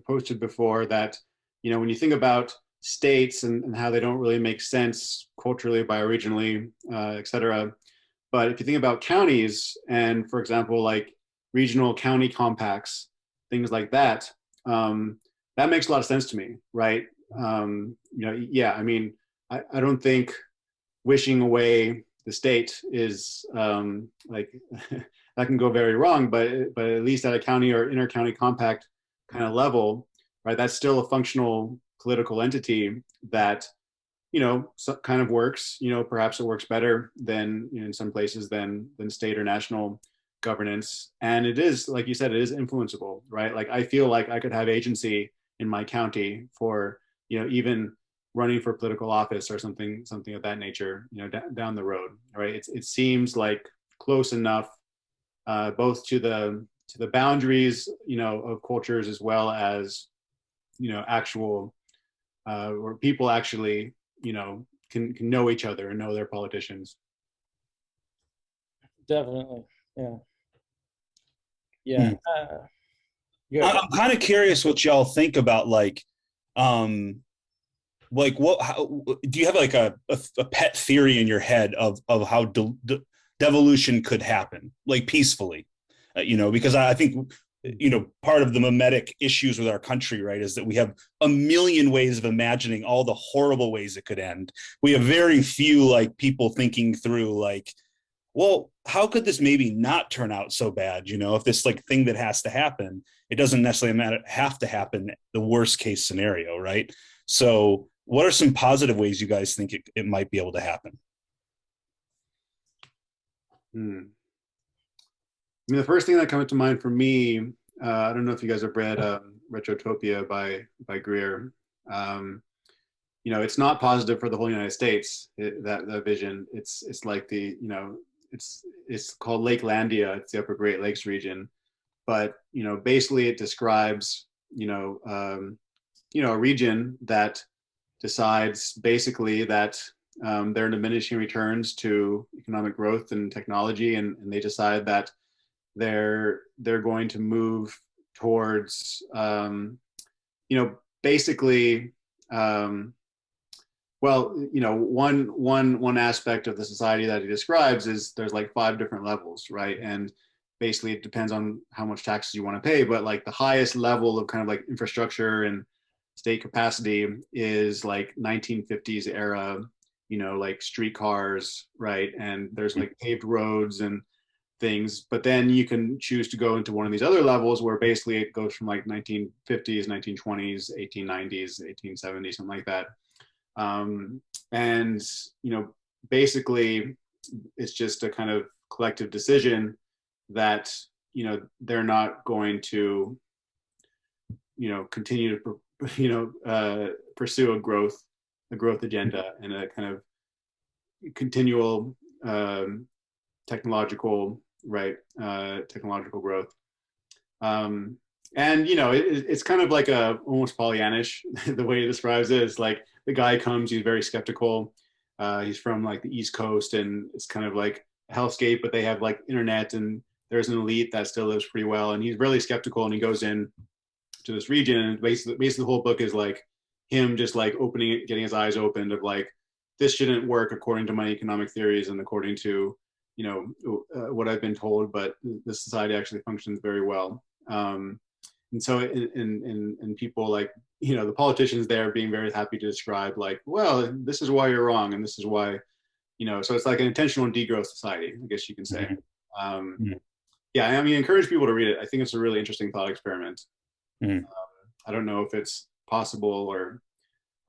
posted before that, you know, when you think about states and how they don't really make sense culturally, bioregionally, et cetera. But if you think about counties and, for example, like regional county compacts, things like that, that makes a lot of sense to me, right? You know, yeah, I mean, I don't think wishing away the state is like that can go very wrong, but at least at a county or inter-county compact kind of level, right? That's still a functional political entity that, you know, kind of works. You know, perhaps it works better than, you know, in some places than state or national governance, and it is, like you said, it is influenceable, right? Like I feel like I could have agency in my county for, you know, even running for political office or something of that nature, you know, down the road, right? It seems like close enough, both to the boundaries, you know, of cultures, as well as, you know, actual where people actually, you know, can know each other and know their politicians. Definitely, yeah, yeah. I'm kind of curious what y'all think about what, how, do you have like a pet theory in your head of how devolution could happen, like peacefully? Because I think, part of the mimetic issues with our country, right, is that we have a million ways of imagining all the horrible ways it could end. We have very few like people thinking through like, well, how could this maybe not turn out so bad? If this like thing that has to happen, it doesn't necessarily have to happen the worst case scenario, right? So what are some positive ways you guys think it might be able to happen? I mean, the first thing that comes to mind for me, I don't know if you guys have read Retrotopia by Greer. It's not positive for the whole United States. That vision. It's like it's called Lakelandia. It's the Upper Great Lakes region, but basically it describes a region that decides basically that there are diminishing returns to economic growth and technology, and they decide that they're going to move towards basically one aspect of the society that he describes is there's like 5 different levels, right? And basically it depends on how much taxes you want to pay, but like the highest level of kind of like infrastructure and state capacity is like 1950s era, like streetcars, right? And there's like paved roads and things, but then you can choose to go into one of these other levels where basically it goes from like 1950s, 1920s, 1890s, 1870s, something like that. And basically it's just a kind of collective decision that they're not going to continue to pursue a growth agenda and a kind of continual technological growth. And it's kind of like a almost Pollyannish the way he describes it. It's like the guy comes, he's very skeptical. He's from like the East Coast, and it's kind of like a hellscape, but they have like internet, and there's an elite that still lives pretty well. And he's really skeptical, and he goes in to this region, and basically the whole book is like him just like opening it, getting his eyes opened of like, this shouldn't work according to my economic theories and according to what I've been told, but the society actually functions very well. And so and people like the politicians there being very happy to describe like, well, this is why you're wrong, and this is why, so it's like an intentional degrowth society, I guess you can say. Yeah, I mean, encourage people to read it. I think it's a really interesting thought experiment. I don't know if it's possible or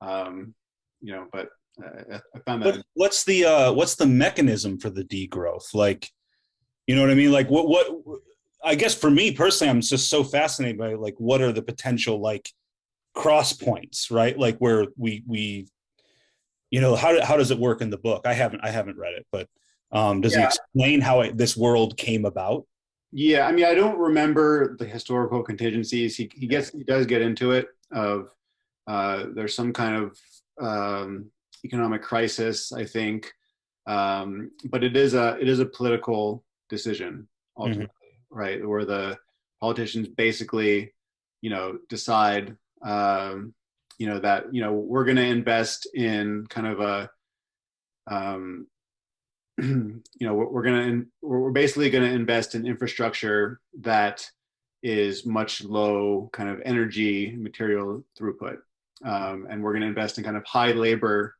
but I found that. What's the mechanism for the degrowth? Like, you know what I mean? Like what I guess for me personally, I'm just so fascinated by like what are the potential like cross points, right? Like where we how does it work in the book? I haven't read it, but does he explain how this world came about? Yeah, I mean, I don't remember the historical contingencies. He does get into it of there's some kind of economic crisis, I think, but it is a political decision ultimately, right? Where the politicians basically, decide, that we're going to invest in kind of a we're basically going to invest in infrastructure that is much low kind of energy material throughput, and we're going to invest in kind of high labor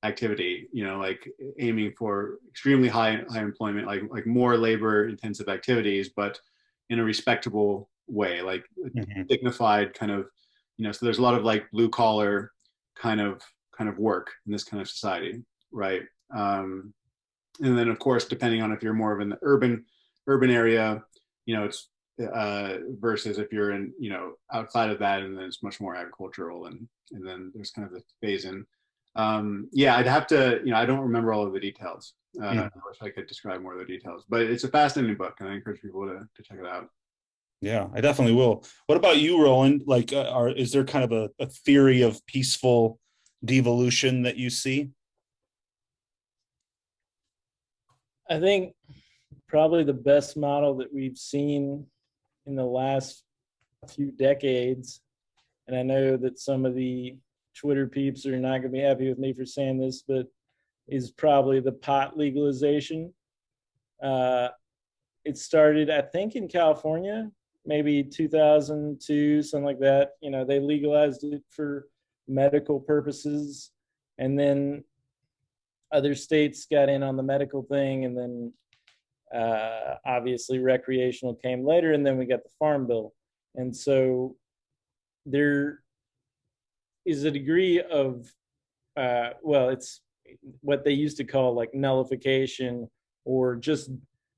activity, like aiming for extremely high employment, like more labor intensive activities, but in a respectable way, like dignified kind of, so there's a lot of like blue collar kind of work in this kind of society, right? And then of course, depending on if you're more of in the urban area, it's versus if you're in, outside of that, and then it's much more agricultural, and then there's kind of the phase in. I'd have to, I don't remember all of the details. I wish I could describe more of the details, but it's a fascinating book, and I encourage people to check it out. Yeah, I definitely will. What about you, Roland? Like, is there kind of a theory of peaceful devolution that you see? I think probably the best model that we've seen in the last few decades, and I know that some of the Twitter peeps are not going to be happy with me for saying this, but is probably the pot legalization. It started, I think, in California, maybe 2002, something like that. You know, they legalized it for medical purposes, and then other states got in on the medical thing, and then obviously recreational came later, and then we got the Farm Bill. And so there is a degree of, well, it's what they used to call like nullification, or just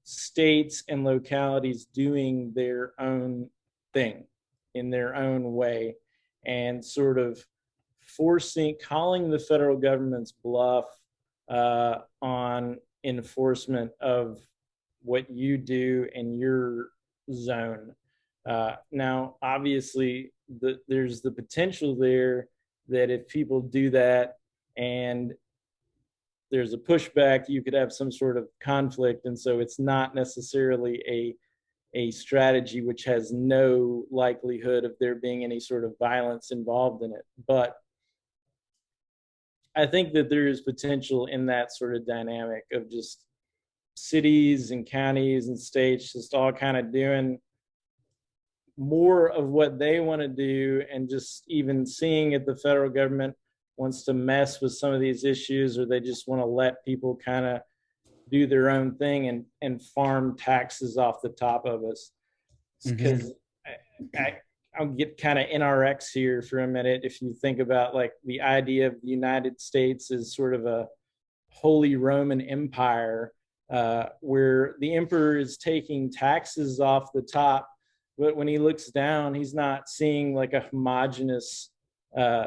states and localities doing their own thing in their own way, and sort of calling the federal government's bluff on enforcement of what you do in your zone. Now, obviously, there's the potential there that if people do that and there's a pushback, you could have some sort of conflict. And so it's not necessarily a strategy which has no likelihood of there being any sort of violence involved in it. But I think that there is potential in that sort of dynamic of just cities and counties and states just all kind of doing more of what they want to do, and just even seeing if the federal government wants to mess with some of these issues, or they just want to let people kind of do their own thing and farm taxes off the top of us. Because I'll get kind of NRX here for a minute. If you think about like the idea of the United States as sort of a Holy Roman Empire, where the emperor is taking taxes off the top, but when he looks down, he's not seeing like a homogenous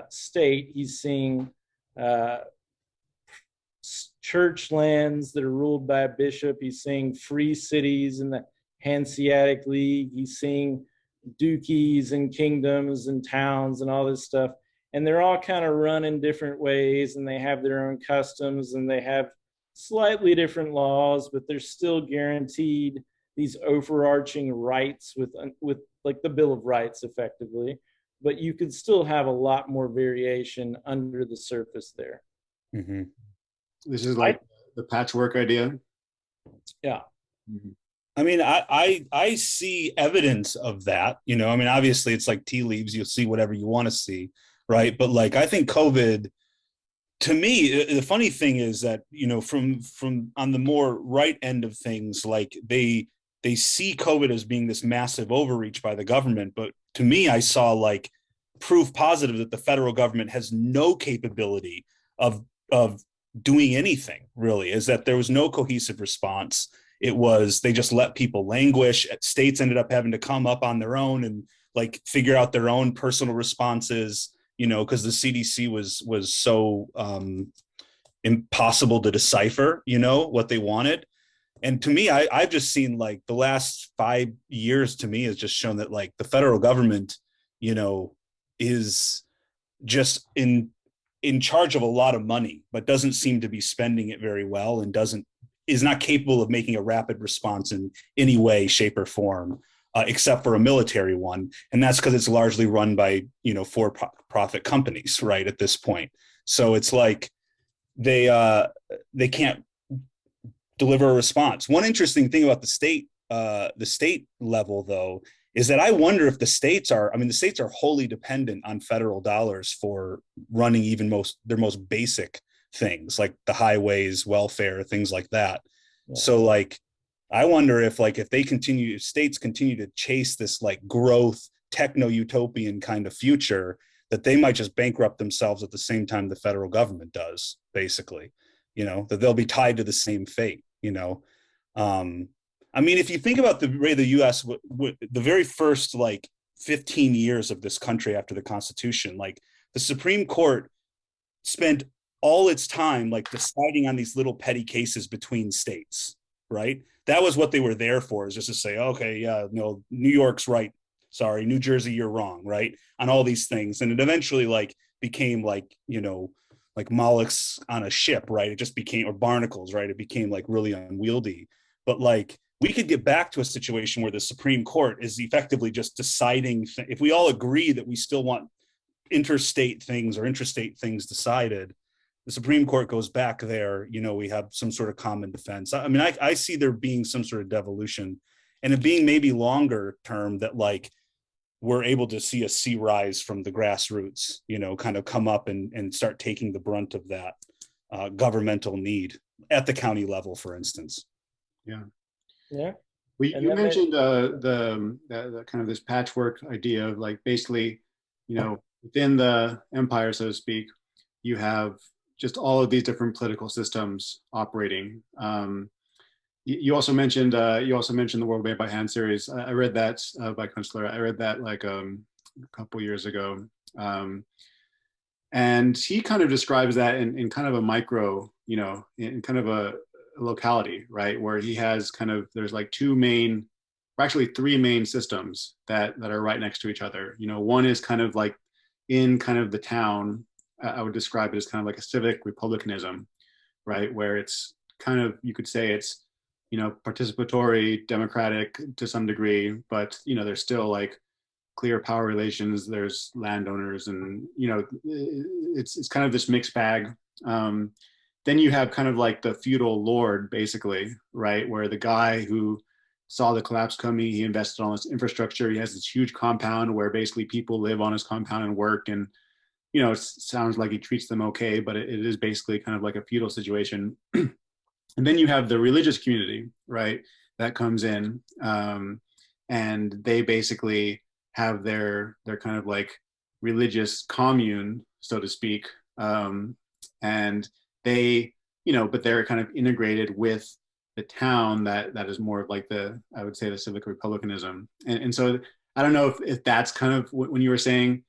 state. He's seeing church lands that are ruled by a bishop. He's seeing free cities in the Hanseatic League. He's seeing duchies and kingdoms and towns and all this stuff. And they're all kind of run in different ways, and they have their own customs, and they have slightly different laws, but they're still guaranteed these overarching rights with like the Bill of Rights effectively. But you could still have a lot more variation under the surface there. This is like the patchwork idea. Yeah. I mean, I see evidence of that, you know. I mean, obviously it's like tea leaves, you'll see whatever you want to see, right? But like, I think COVID, to me, the funny thing is that, you know, from on the more right end of things, like they see COVID as being this massive overreach by the government. But to me, I saw like proof positive that the federal government has no capability of doing anything, really, is that there was no cohesive response. It was, they just let people languish. States ended up having to come up on their own and like figure out their own personal responses, you know, because the CDC was so impossible to decipher, you know, what they wanted. And to me, I've just seen like the last 5 years, to me, has just shown that like the federal government, you know, is just in charge of a lot of money, but doesn't seem to be spending it very well, and is not capable of making a rapid response in any way, shape, or form, except for a military one. And that's because it's largely run by, you know, for-profit companies, right, at this point. So it's like they can't deliver a response. One interesting thing about the state level, though, is that I wonder if the states are wholly dependent on federal dollars for running even their most basic things, like the highways, welfare, things like that. Yeah. So like, I wonder if states continue to chase this like growth, techno-utopian kind of future, that they might just bankrupt themselves at the same time the federal government does, basically, you know, that they'll be tied to the same fate, you know. I mean, if you think about the way the US, the very first like 15 years of this country after the Constitution, like the Supreme Court spent all its time like deciding on these little petty cases between states, right? That was what they were there for, is just to say, okay, yeah, no, New York's right, sorry, New Jersey, you're wrong, right? On all these things. And it eventually like became like, you know, like mollusks on a ship, right? It just became, or barnacles, right? It became like really unwieldy. But like we could get back to a situation where the Supreme Court is effectively just deciding, if we all agree that we still want interstate things or intrastate things decided, the Supreme Court goes back there, we have some sort of common defense. I mean, I see there being some sort of devolution, and it being maybe longer term that like we're able to see a sea rise from the grassroots, kind of come up and start taking the brunt of that governmental need at the county level, for instance. Yeah. Yeah. Well, you mentioned the kind of this patchwork idea of like basically, within the empire, so to speak, you have just all of these different political systems operating. You also mentioned the World Made by Hand series. I read that by Kunstler. I read that like a couple years ago, and he kind of describes that in kind of a micro, in kind of a locality, right, where he has there's like actually three main systems that are right next to each other. One is kind of like in kind of the town. I would describe it as kind of like a civic republicanism, right, where it's kind of, you could say it's participatory, democratic to some degree, but there's still like clear power relations. There's landowners, and it's kind of this mixed bag. Then you have kind of like the feudal lord, basically, right, where the guy who saw the collapse coming, he invested in all this infrastructure. He has this huge compound where basically people live on his compound and work, and it sounds like he treats them okay, but it is basically kind of like a feudal situation. And then you have the religious community, right, that comes in, and they basically have their kind of like religious commune, so to speak, and they, but they're kind of integrated with the town that is more like I would say the civic republicanism. And so I don't know if that's kind of when you were saying,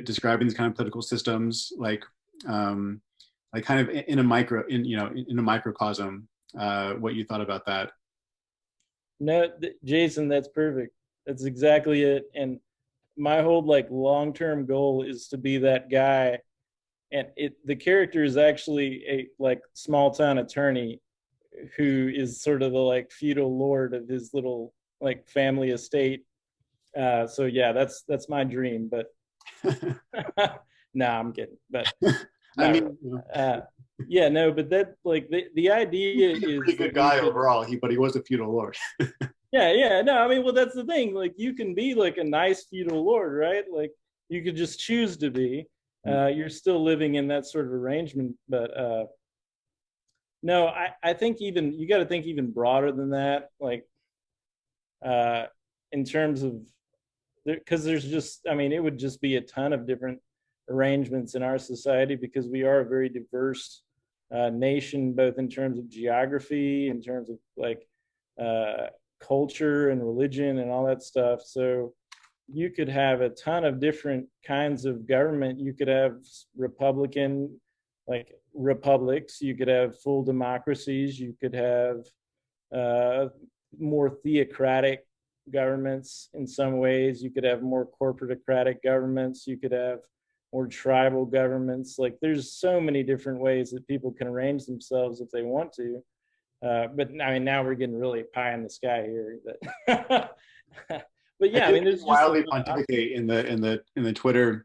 describing these kind of political systems, like kind of in a microcosm, what you thought about that. No, Jason, that's perfect. That's exactly it. And my whole like long-term goal is to be that guy. And the character is actually a like small town attorney who is sort of the like feudal lord of his little like family estate. So yeah, that's my dream. But no, I'm kidding. But I mean, yeah, no, but that like the idea is a pretty good guy overall. But he was a feudal lord. yeah, no, I mean, well, that's the thing. Like, you can be like a nice feudal lord, right? Like, you could just choose to be. You're still living in that sort of arrangement, but no, I think even you got to think even broader than that. Like, in terms of, because there's just, I mean, it would just be a ton of different arrangements in our society because we are a very diverse nation, both in terms of geography, in terms of like culture and religion and all that stuff. So you could have a ton of different kinds of government. You could have Republican, like republics. You could have full democracies. You could have more theocratic governments in some ways. You could have more corporatocratic governments. You could have more tribal governments. Like, there's so many different ways that people can arrange themselves if they want to. But I mean, now we're getting really pie in the sky here. But, but yeah, I mean, there's wildly pontificate in the Twitter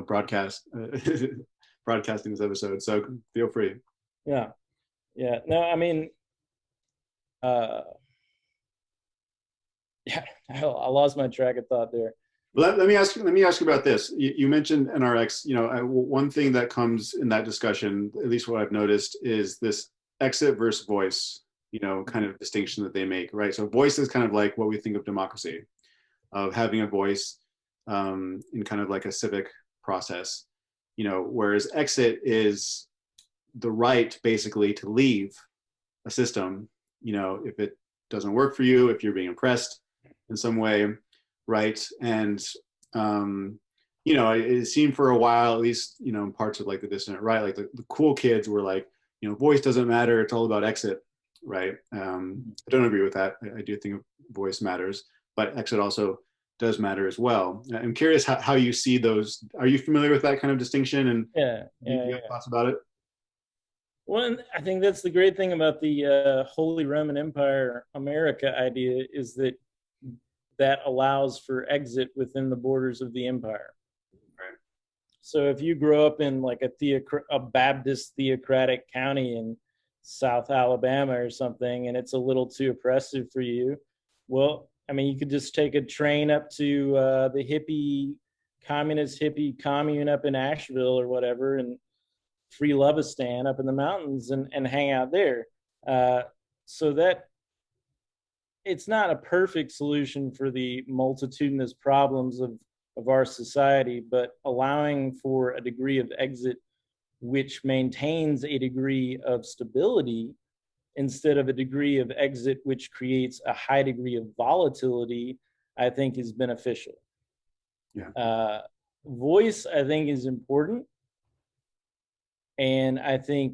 broadcast broadcasting this episode. So feel free. Yeah. No, I mean, yeah, I lost my track of thought there. Let me ask you about this. You mentioned NRX. One thing that comes in that discussion, at least what I've noticed, is this exit versus voice, kind of distinction that they make, right? So voice is kind of like what we think of democracy, of having a voice in kind of like a civic process, whereas exit is the right basically to leave a system, if it doesn't work for you, if you're being oppressed in some way, right? And it seemed for a while, at least in parts of like the dissident right, like the cool kids were like, voice doesn't matter, it's all about exit, right? I don't agree with that. I do think voice matters, but exit also does matter as well. I'm curious how you see those. Are you familiar with that kind of distinction? And yeah, you have thoughts about it? Well, and I think that's the great thing about the Holy Roman Empire America idea, is that that allows for exit within the borders of the empire. Right. So if you grow up in like a Baptist theocratic county in South Alabama or something, and it's a little too oppressive for you, well, I mean, you could just take a train up to the communist hippie commune up in Nashville or whatever, and free Lovistan up in the mountains and hang out there. So that it's not a perfect solution for the multitudinous problems of our society, but allowing for a degree of exit which maintains a degree of stability instead of a degree of exit which creates a high degree of volatility, I think is beneficial. Yeah. Voice, I think, is important. And I think,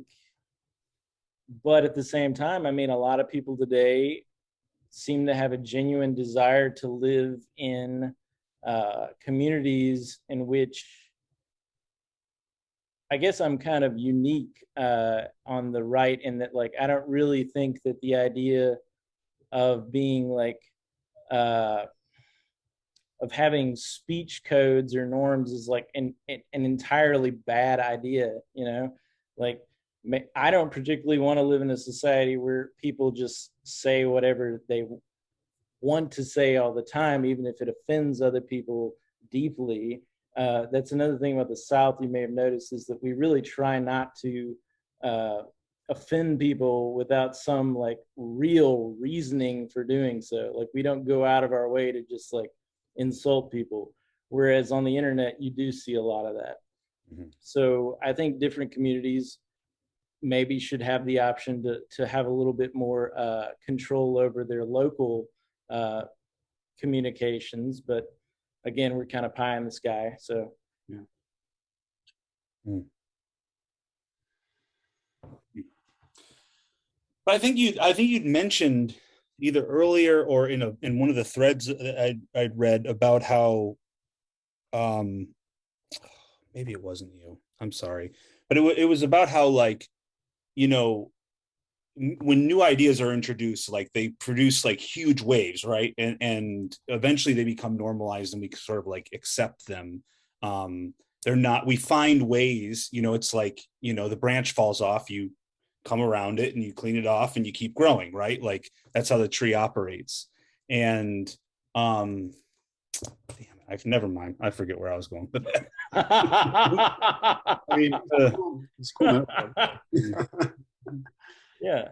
but at the same time, I mean, a lot of people today seem to have a genuine desire to live in communities in which, I guess I'm kind of unique on the right, in that, like, I don't really think that the idea of being like, of having speech codes or norms is like an entirely bad idea, you know? Like, I don't particularly want to live in a society where people just say whatever they want to say all the time, even if it offends other people deeply. That's another thing about the South you may have noticed, is that we really try not to offend people without some like real reasoning for doing so. Like, we don't go out of our way to just like insult people. Whereas on the internet, you do see a lot of that. Mm-hmm. So I think different communities maybe should have the option to have a little bit more control over their local communications. But again, we're kind of pie in the sky. So yeah. But I think you'd mentioned either earlier or in one of the threads that I'd read about how, maybe it wasn't you, I'm sorry, but it was about how, like, you know, when new ideas are introduced, like, they produce like huge waves, right? And eventually they become normalized and we sort of like accept them. They're not, we find ways, you know, it's like, you know, the branch falls off, you come around it and you clean it off and you keep growing, right? Like, that's how the tree operates. And damn it, I've never mind. I forget where I was going with that. I mean, it's cool. Yeah.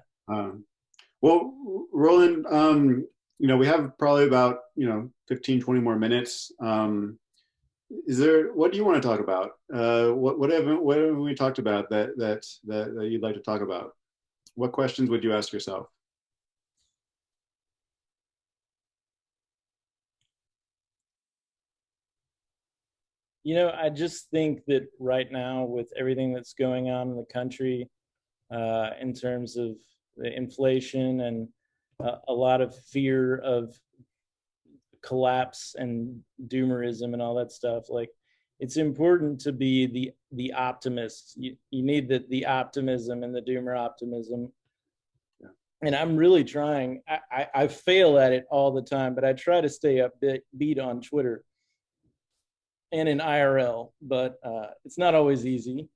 Well, Roland, you know, we have probably about, 15, 20 more minutes. What do you want to talk about? What haven't we talked about that you'd like to talk about? What questions would you ask yourself? You know, I just think that right now, with everything that's going on in the country, in terms of the inflation and a lot of fear of collapse and doomerism and all that stuff, like, it's important to be the optimist. You need the optimism and the doomer optimism. Yeah. And I'm really trying. I fail at it all the time, but I try to stay upbeat on Twitter and in IRL, but it's not always easy.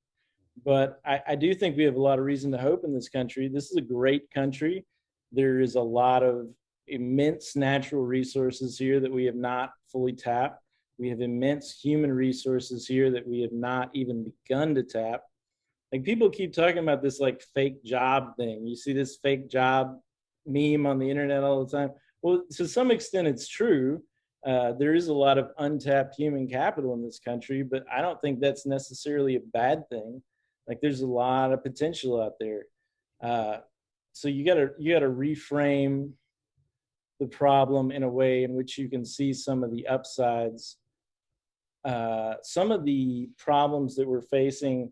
But I do think we have a lot of reason to hope in this country. This is a great country. There is a lot of immense natural resources here that we have not fully tapped. We have immense human resources here that we have not even begun to tap. Like, people keep talking about this like fake job thing. You see this fake job meme on the internet all the time. Well, to some extent it's true. There is a lot of untapped human capital in this country, but I don't think that's necessarily a bad thing. Like, there's a lot of potential out there. So you gotta reframe the problem in a way in which you can see some of the upsides. Some of the problems that we're facing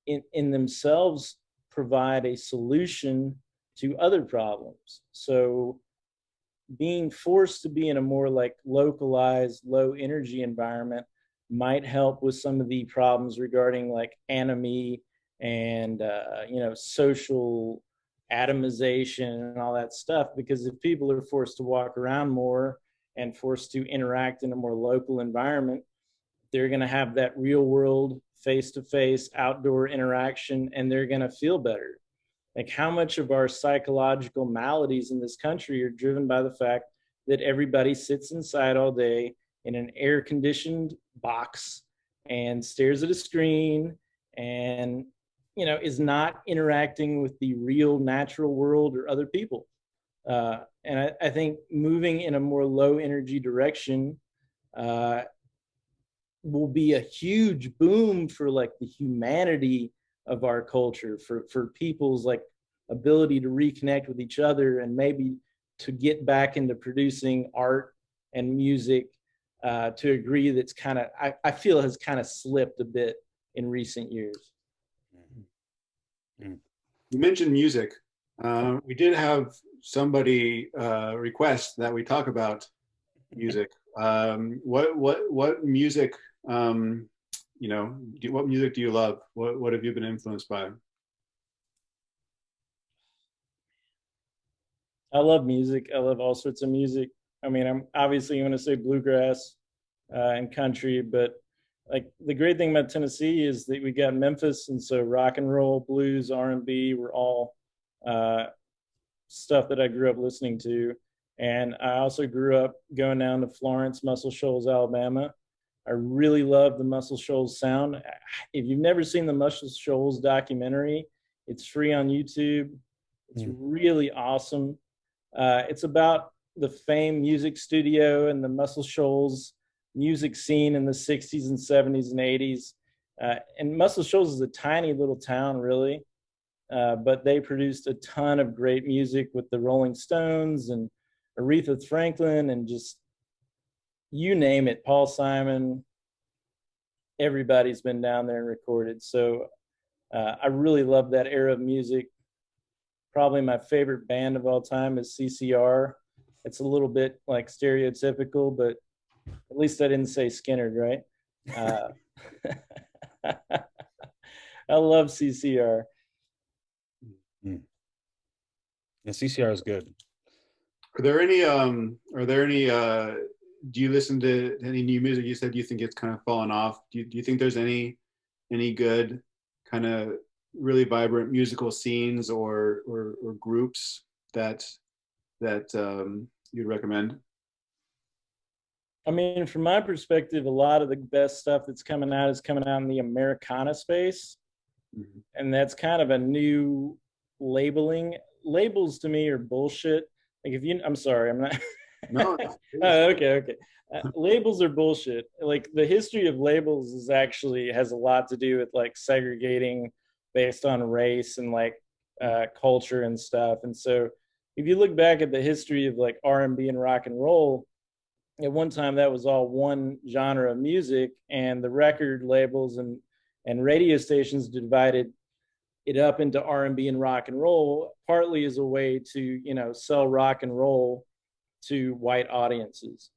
in themselves provide a solution to other problems. So being forced to be in a more like localized, low energy environment might help with some of the problems regarding like anomie and social atomization and all that stuff. Because if people are forced to walk around more and forced to interact in a more local environment, they're going to have that real world face-to-face outdoor interaction, and they're going to feel better. Like, how much of our psychological maladies in this country are driven by the fact that everybody sits inside all day in an air-conditioned box and stares at a screen and, is not interacting with the real natural world or other people. And I think moving in a more low energy direction will be a huge boom for like the humanity of our culture, for people's like ability to reconnect with each other, and maybe to get back into producing art and music to a degree that's kind of, I feel has kind of slipped a bit in recent years. You mentioned music. We did have somebody request that we talk about music. What music, what music do you love? What have you been influenced by? I love music. I love all sorts of music. I mean, I'm obviously going to say bluegrass and country, but like the great thing about Tennessee is that we got Memphis, and so rock and roll, blues, R&B were all stuff that I grew up listening to. And I also grew up going down to Florence, Muscle Shoals, Alabama. I really love the Muscle Shoals sound. If you've never seen the Muscle Shoals documentary, it's free on YouTube. It's really awesome. It's about the famed music studio and the Muscle Shoals music scene in the 60s and 70s and 80s. And Muscle Shoals is a tiny little town, really. But they produced a ton of great music with the Rolling Stones and Aretha Franklin and just you name it, Paul Simon. Everybody's been down there and recorded. So I really love that era of music. Probably my favorite band of all time is CCR. It's a little bit like stereotypical, but at least I didn't say Skinner, right? I love CCR. Yeah, CCR is good. Are there any do you listen to any new music? You said you think it's kind of fallen off. Do you think there's any good kind of really vibrant musical scenes or groups that you'd recommend? I mean, from my perspective, a lot of the best stuff that's coming out is coming out in the Americana space. Mm-hmm. And that's kind of a new labeling. Labels to me are bullshit. Like I'm sorry, I'm not. No. Okay. Labels are bullshit. Like the history of labels is actually has a lot to do with like segregating based on race and like culture and stuff. And so if you look back at the history of like R&B and rock and roll, at one time that was all one genre of music, and the record labels and radio stations divided it up into R&B and rock and roll, partly as a way to, sell rock and roll to white audiences.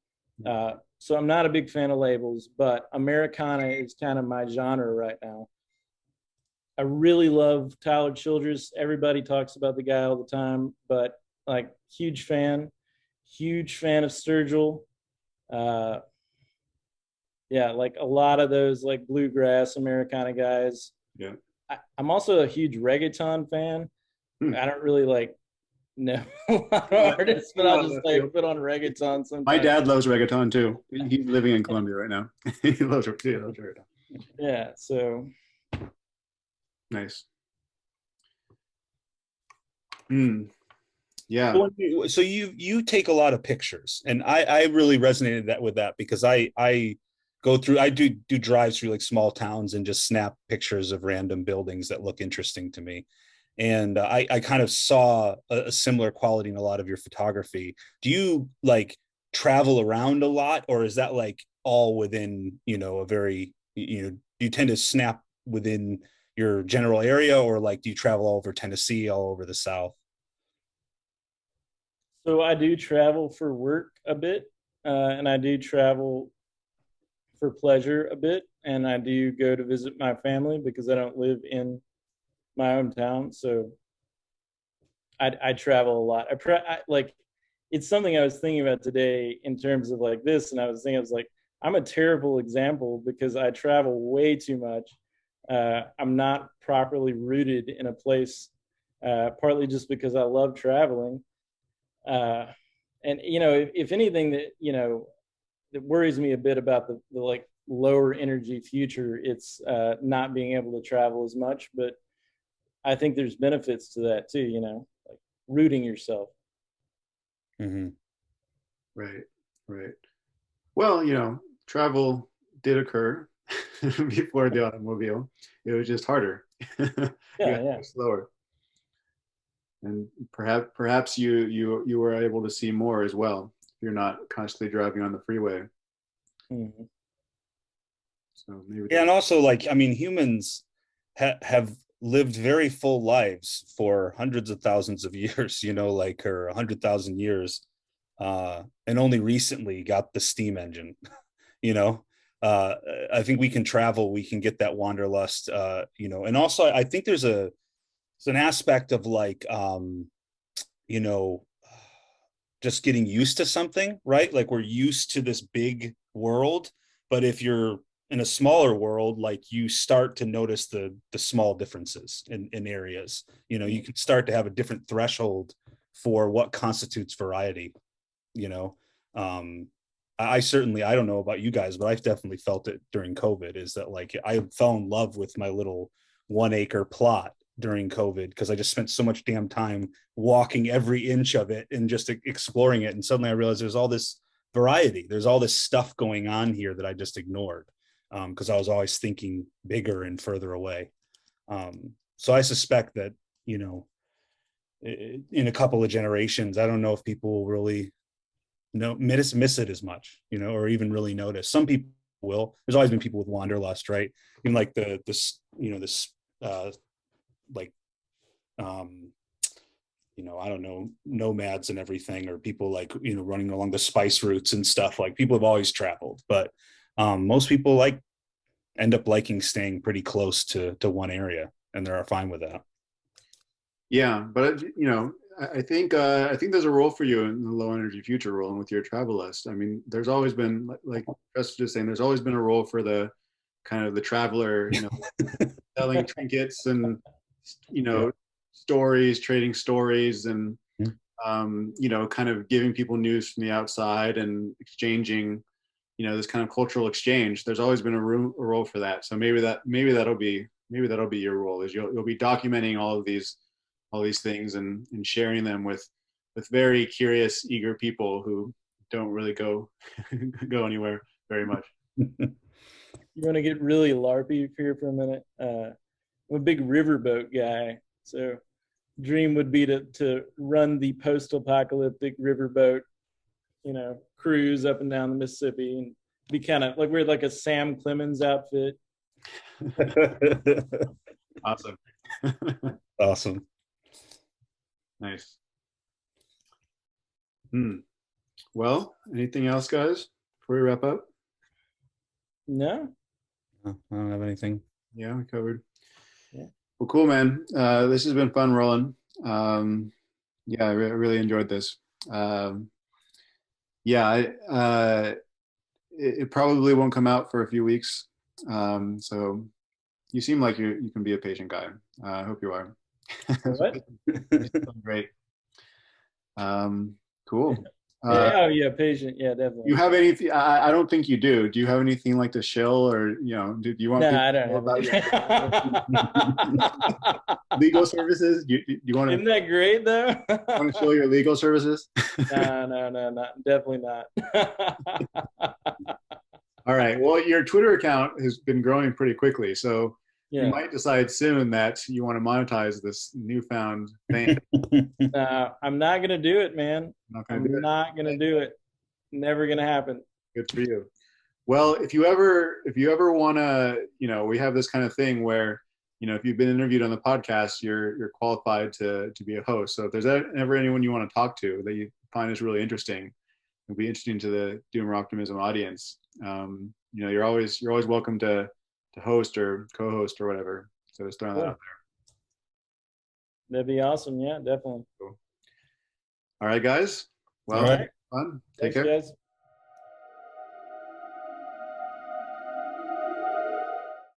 So I'm not a big fan of labels, but Americana is kind of my genre right now. I really love Tyler Childers. Everybody talks about the guy all the time, but like huge fan of Sturgill. Like a lot of those like bluegrass Americana guys. Yeah. I'm also a huge reggaeton fan. I don't really like know a lot of artists, but I'll just like put on reggaeton sometimes. My dad loves reggaeton too. He's living in Colombia right now. He loves reggaeton. Yeah, so nice. Yeah. So you take a lot of pictures, and I really resonated with that because I do drives through like small towns and just snap pictures of random buildings that look interesting to me. And I kind of saw a similar quality in a lot of your photography. Do you like travel around a lot, or is that like all within, a very, do you tend to snap within your general area, or like do you travel all over Tennessee, all over the South? So I do travel for work a bit, and I do travel for pleasure a bit, and I do go to visit my family because I don't live in my hometown, so I travel a lot. Like, it's something I was thinking about today in terms of like this, and I was like, I'm a terrible example because I travel way too much. I'm not properly rooted in a place, partly just because I love traveling. And if anything that worries me a bit about the like lower energy future, it's not being able to travel as much. But I think there's benefits to that too, like rooting yourself. Mm-hmm. Right. Well, travel did occur before the automobile. It was just harder. You had to go slower. And perhaps you were able to see more as well. You're not constantly driving on the freeway. Mm-hmm. So maybe. Yeah, and also, like, I mean, humans have lived very full lives for hundreds of thousands of years, like, or 100,000 years, and only recently got the steam engine. I think we can travel, we can get that wanderlust, and also I think there's an aspect of like, just getting used to something, right? Like, we're used to this big world, but if you're in a smaller world, like, you start to notice the small differences in areas. You can start to have a different threshold for what constitutes variety. I certainly, I don't know about you guys, but I've definitely felt it during COVID, is that, like, I fell in love with my little 1 acre plot during COVID because I just spent so much damn time walking every inch of it and just exploring it. And suddenly I realized there's all this variety. There's all this stuff going on here that I just ignored because I was always thinking bigger and further away. So I suspect that, in a couple of generations, I don't know if people will really miss it as much, or even really notice. Some people will. There's always been people with wanderlust, right? Even like I don't know, nomads and everything, or people like, running along the spice routes and stuff. Like, people have always traveled, but most people end up liking staying pretty close to one area, and they're fine with that. Yeah, but I think there's a role for you in the low energy future role and with your travel list. I mean, there's always been, like Chris was just saying, there's always been a role for the kind of the traveler, selling trinkets and stories, trading stories, and kind of giving people news from the outside and exchanging, this kind of cultural exchange. There's always been a role for that. So maybe that'll be your role, is you'll be documenting all these things and sharing them with very curious, eager people who don't really go anywhere very much. You want to get really LARPy here for a minute? I'm a big riverboat guy, so dream would be to run the post-apocalyptic riverboat, cruise up and down the Mississippi and be kind of like, we're like a Sam Clemens outfit. Awesome. Nice. Well, anything else, guys, before we wrap up? No, I don't have anything. Yeah, we covered. Yeah. Well, cool, man. This has been fun, Roland. Yeah, I really enjoyed this. It probably won't come out for a few weeks. So you seem like you can be a patient guy. I hope you are. What? Great. Cool. Yeah, patient. Yeah, definitely. You have anything? I don't think you do. Do you have anything like to shill, or do you want? No, I don't have about legal services? Do you want to? Isn't that great though? Want to show your legal services? No, definitely not. All right. Well, your Twitter account has been growing pretty quickly, so you might decide soon that you want to monetize this newfound thing. I'm not gonna do it, man. I'm not gonna do it. Never gonna happen. Good for you. Well, if you ever want to, we have this kind of thing where, if you've been interviewed on the podcast, you're qualified to be a host. So if there's ever anyone you want to talk to that you find is really interesting, it'll be interesting to the Doomer Optimism audience. You're always welcome to host or co-host or whatever. So just throwing that out there. That'd be awesome. Yeah, definitely. Cool. All right, guys. Well, All right. fun. Thanks, Take care. guys.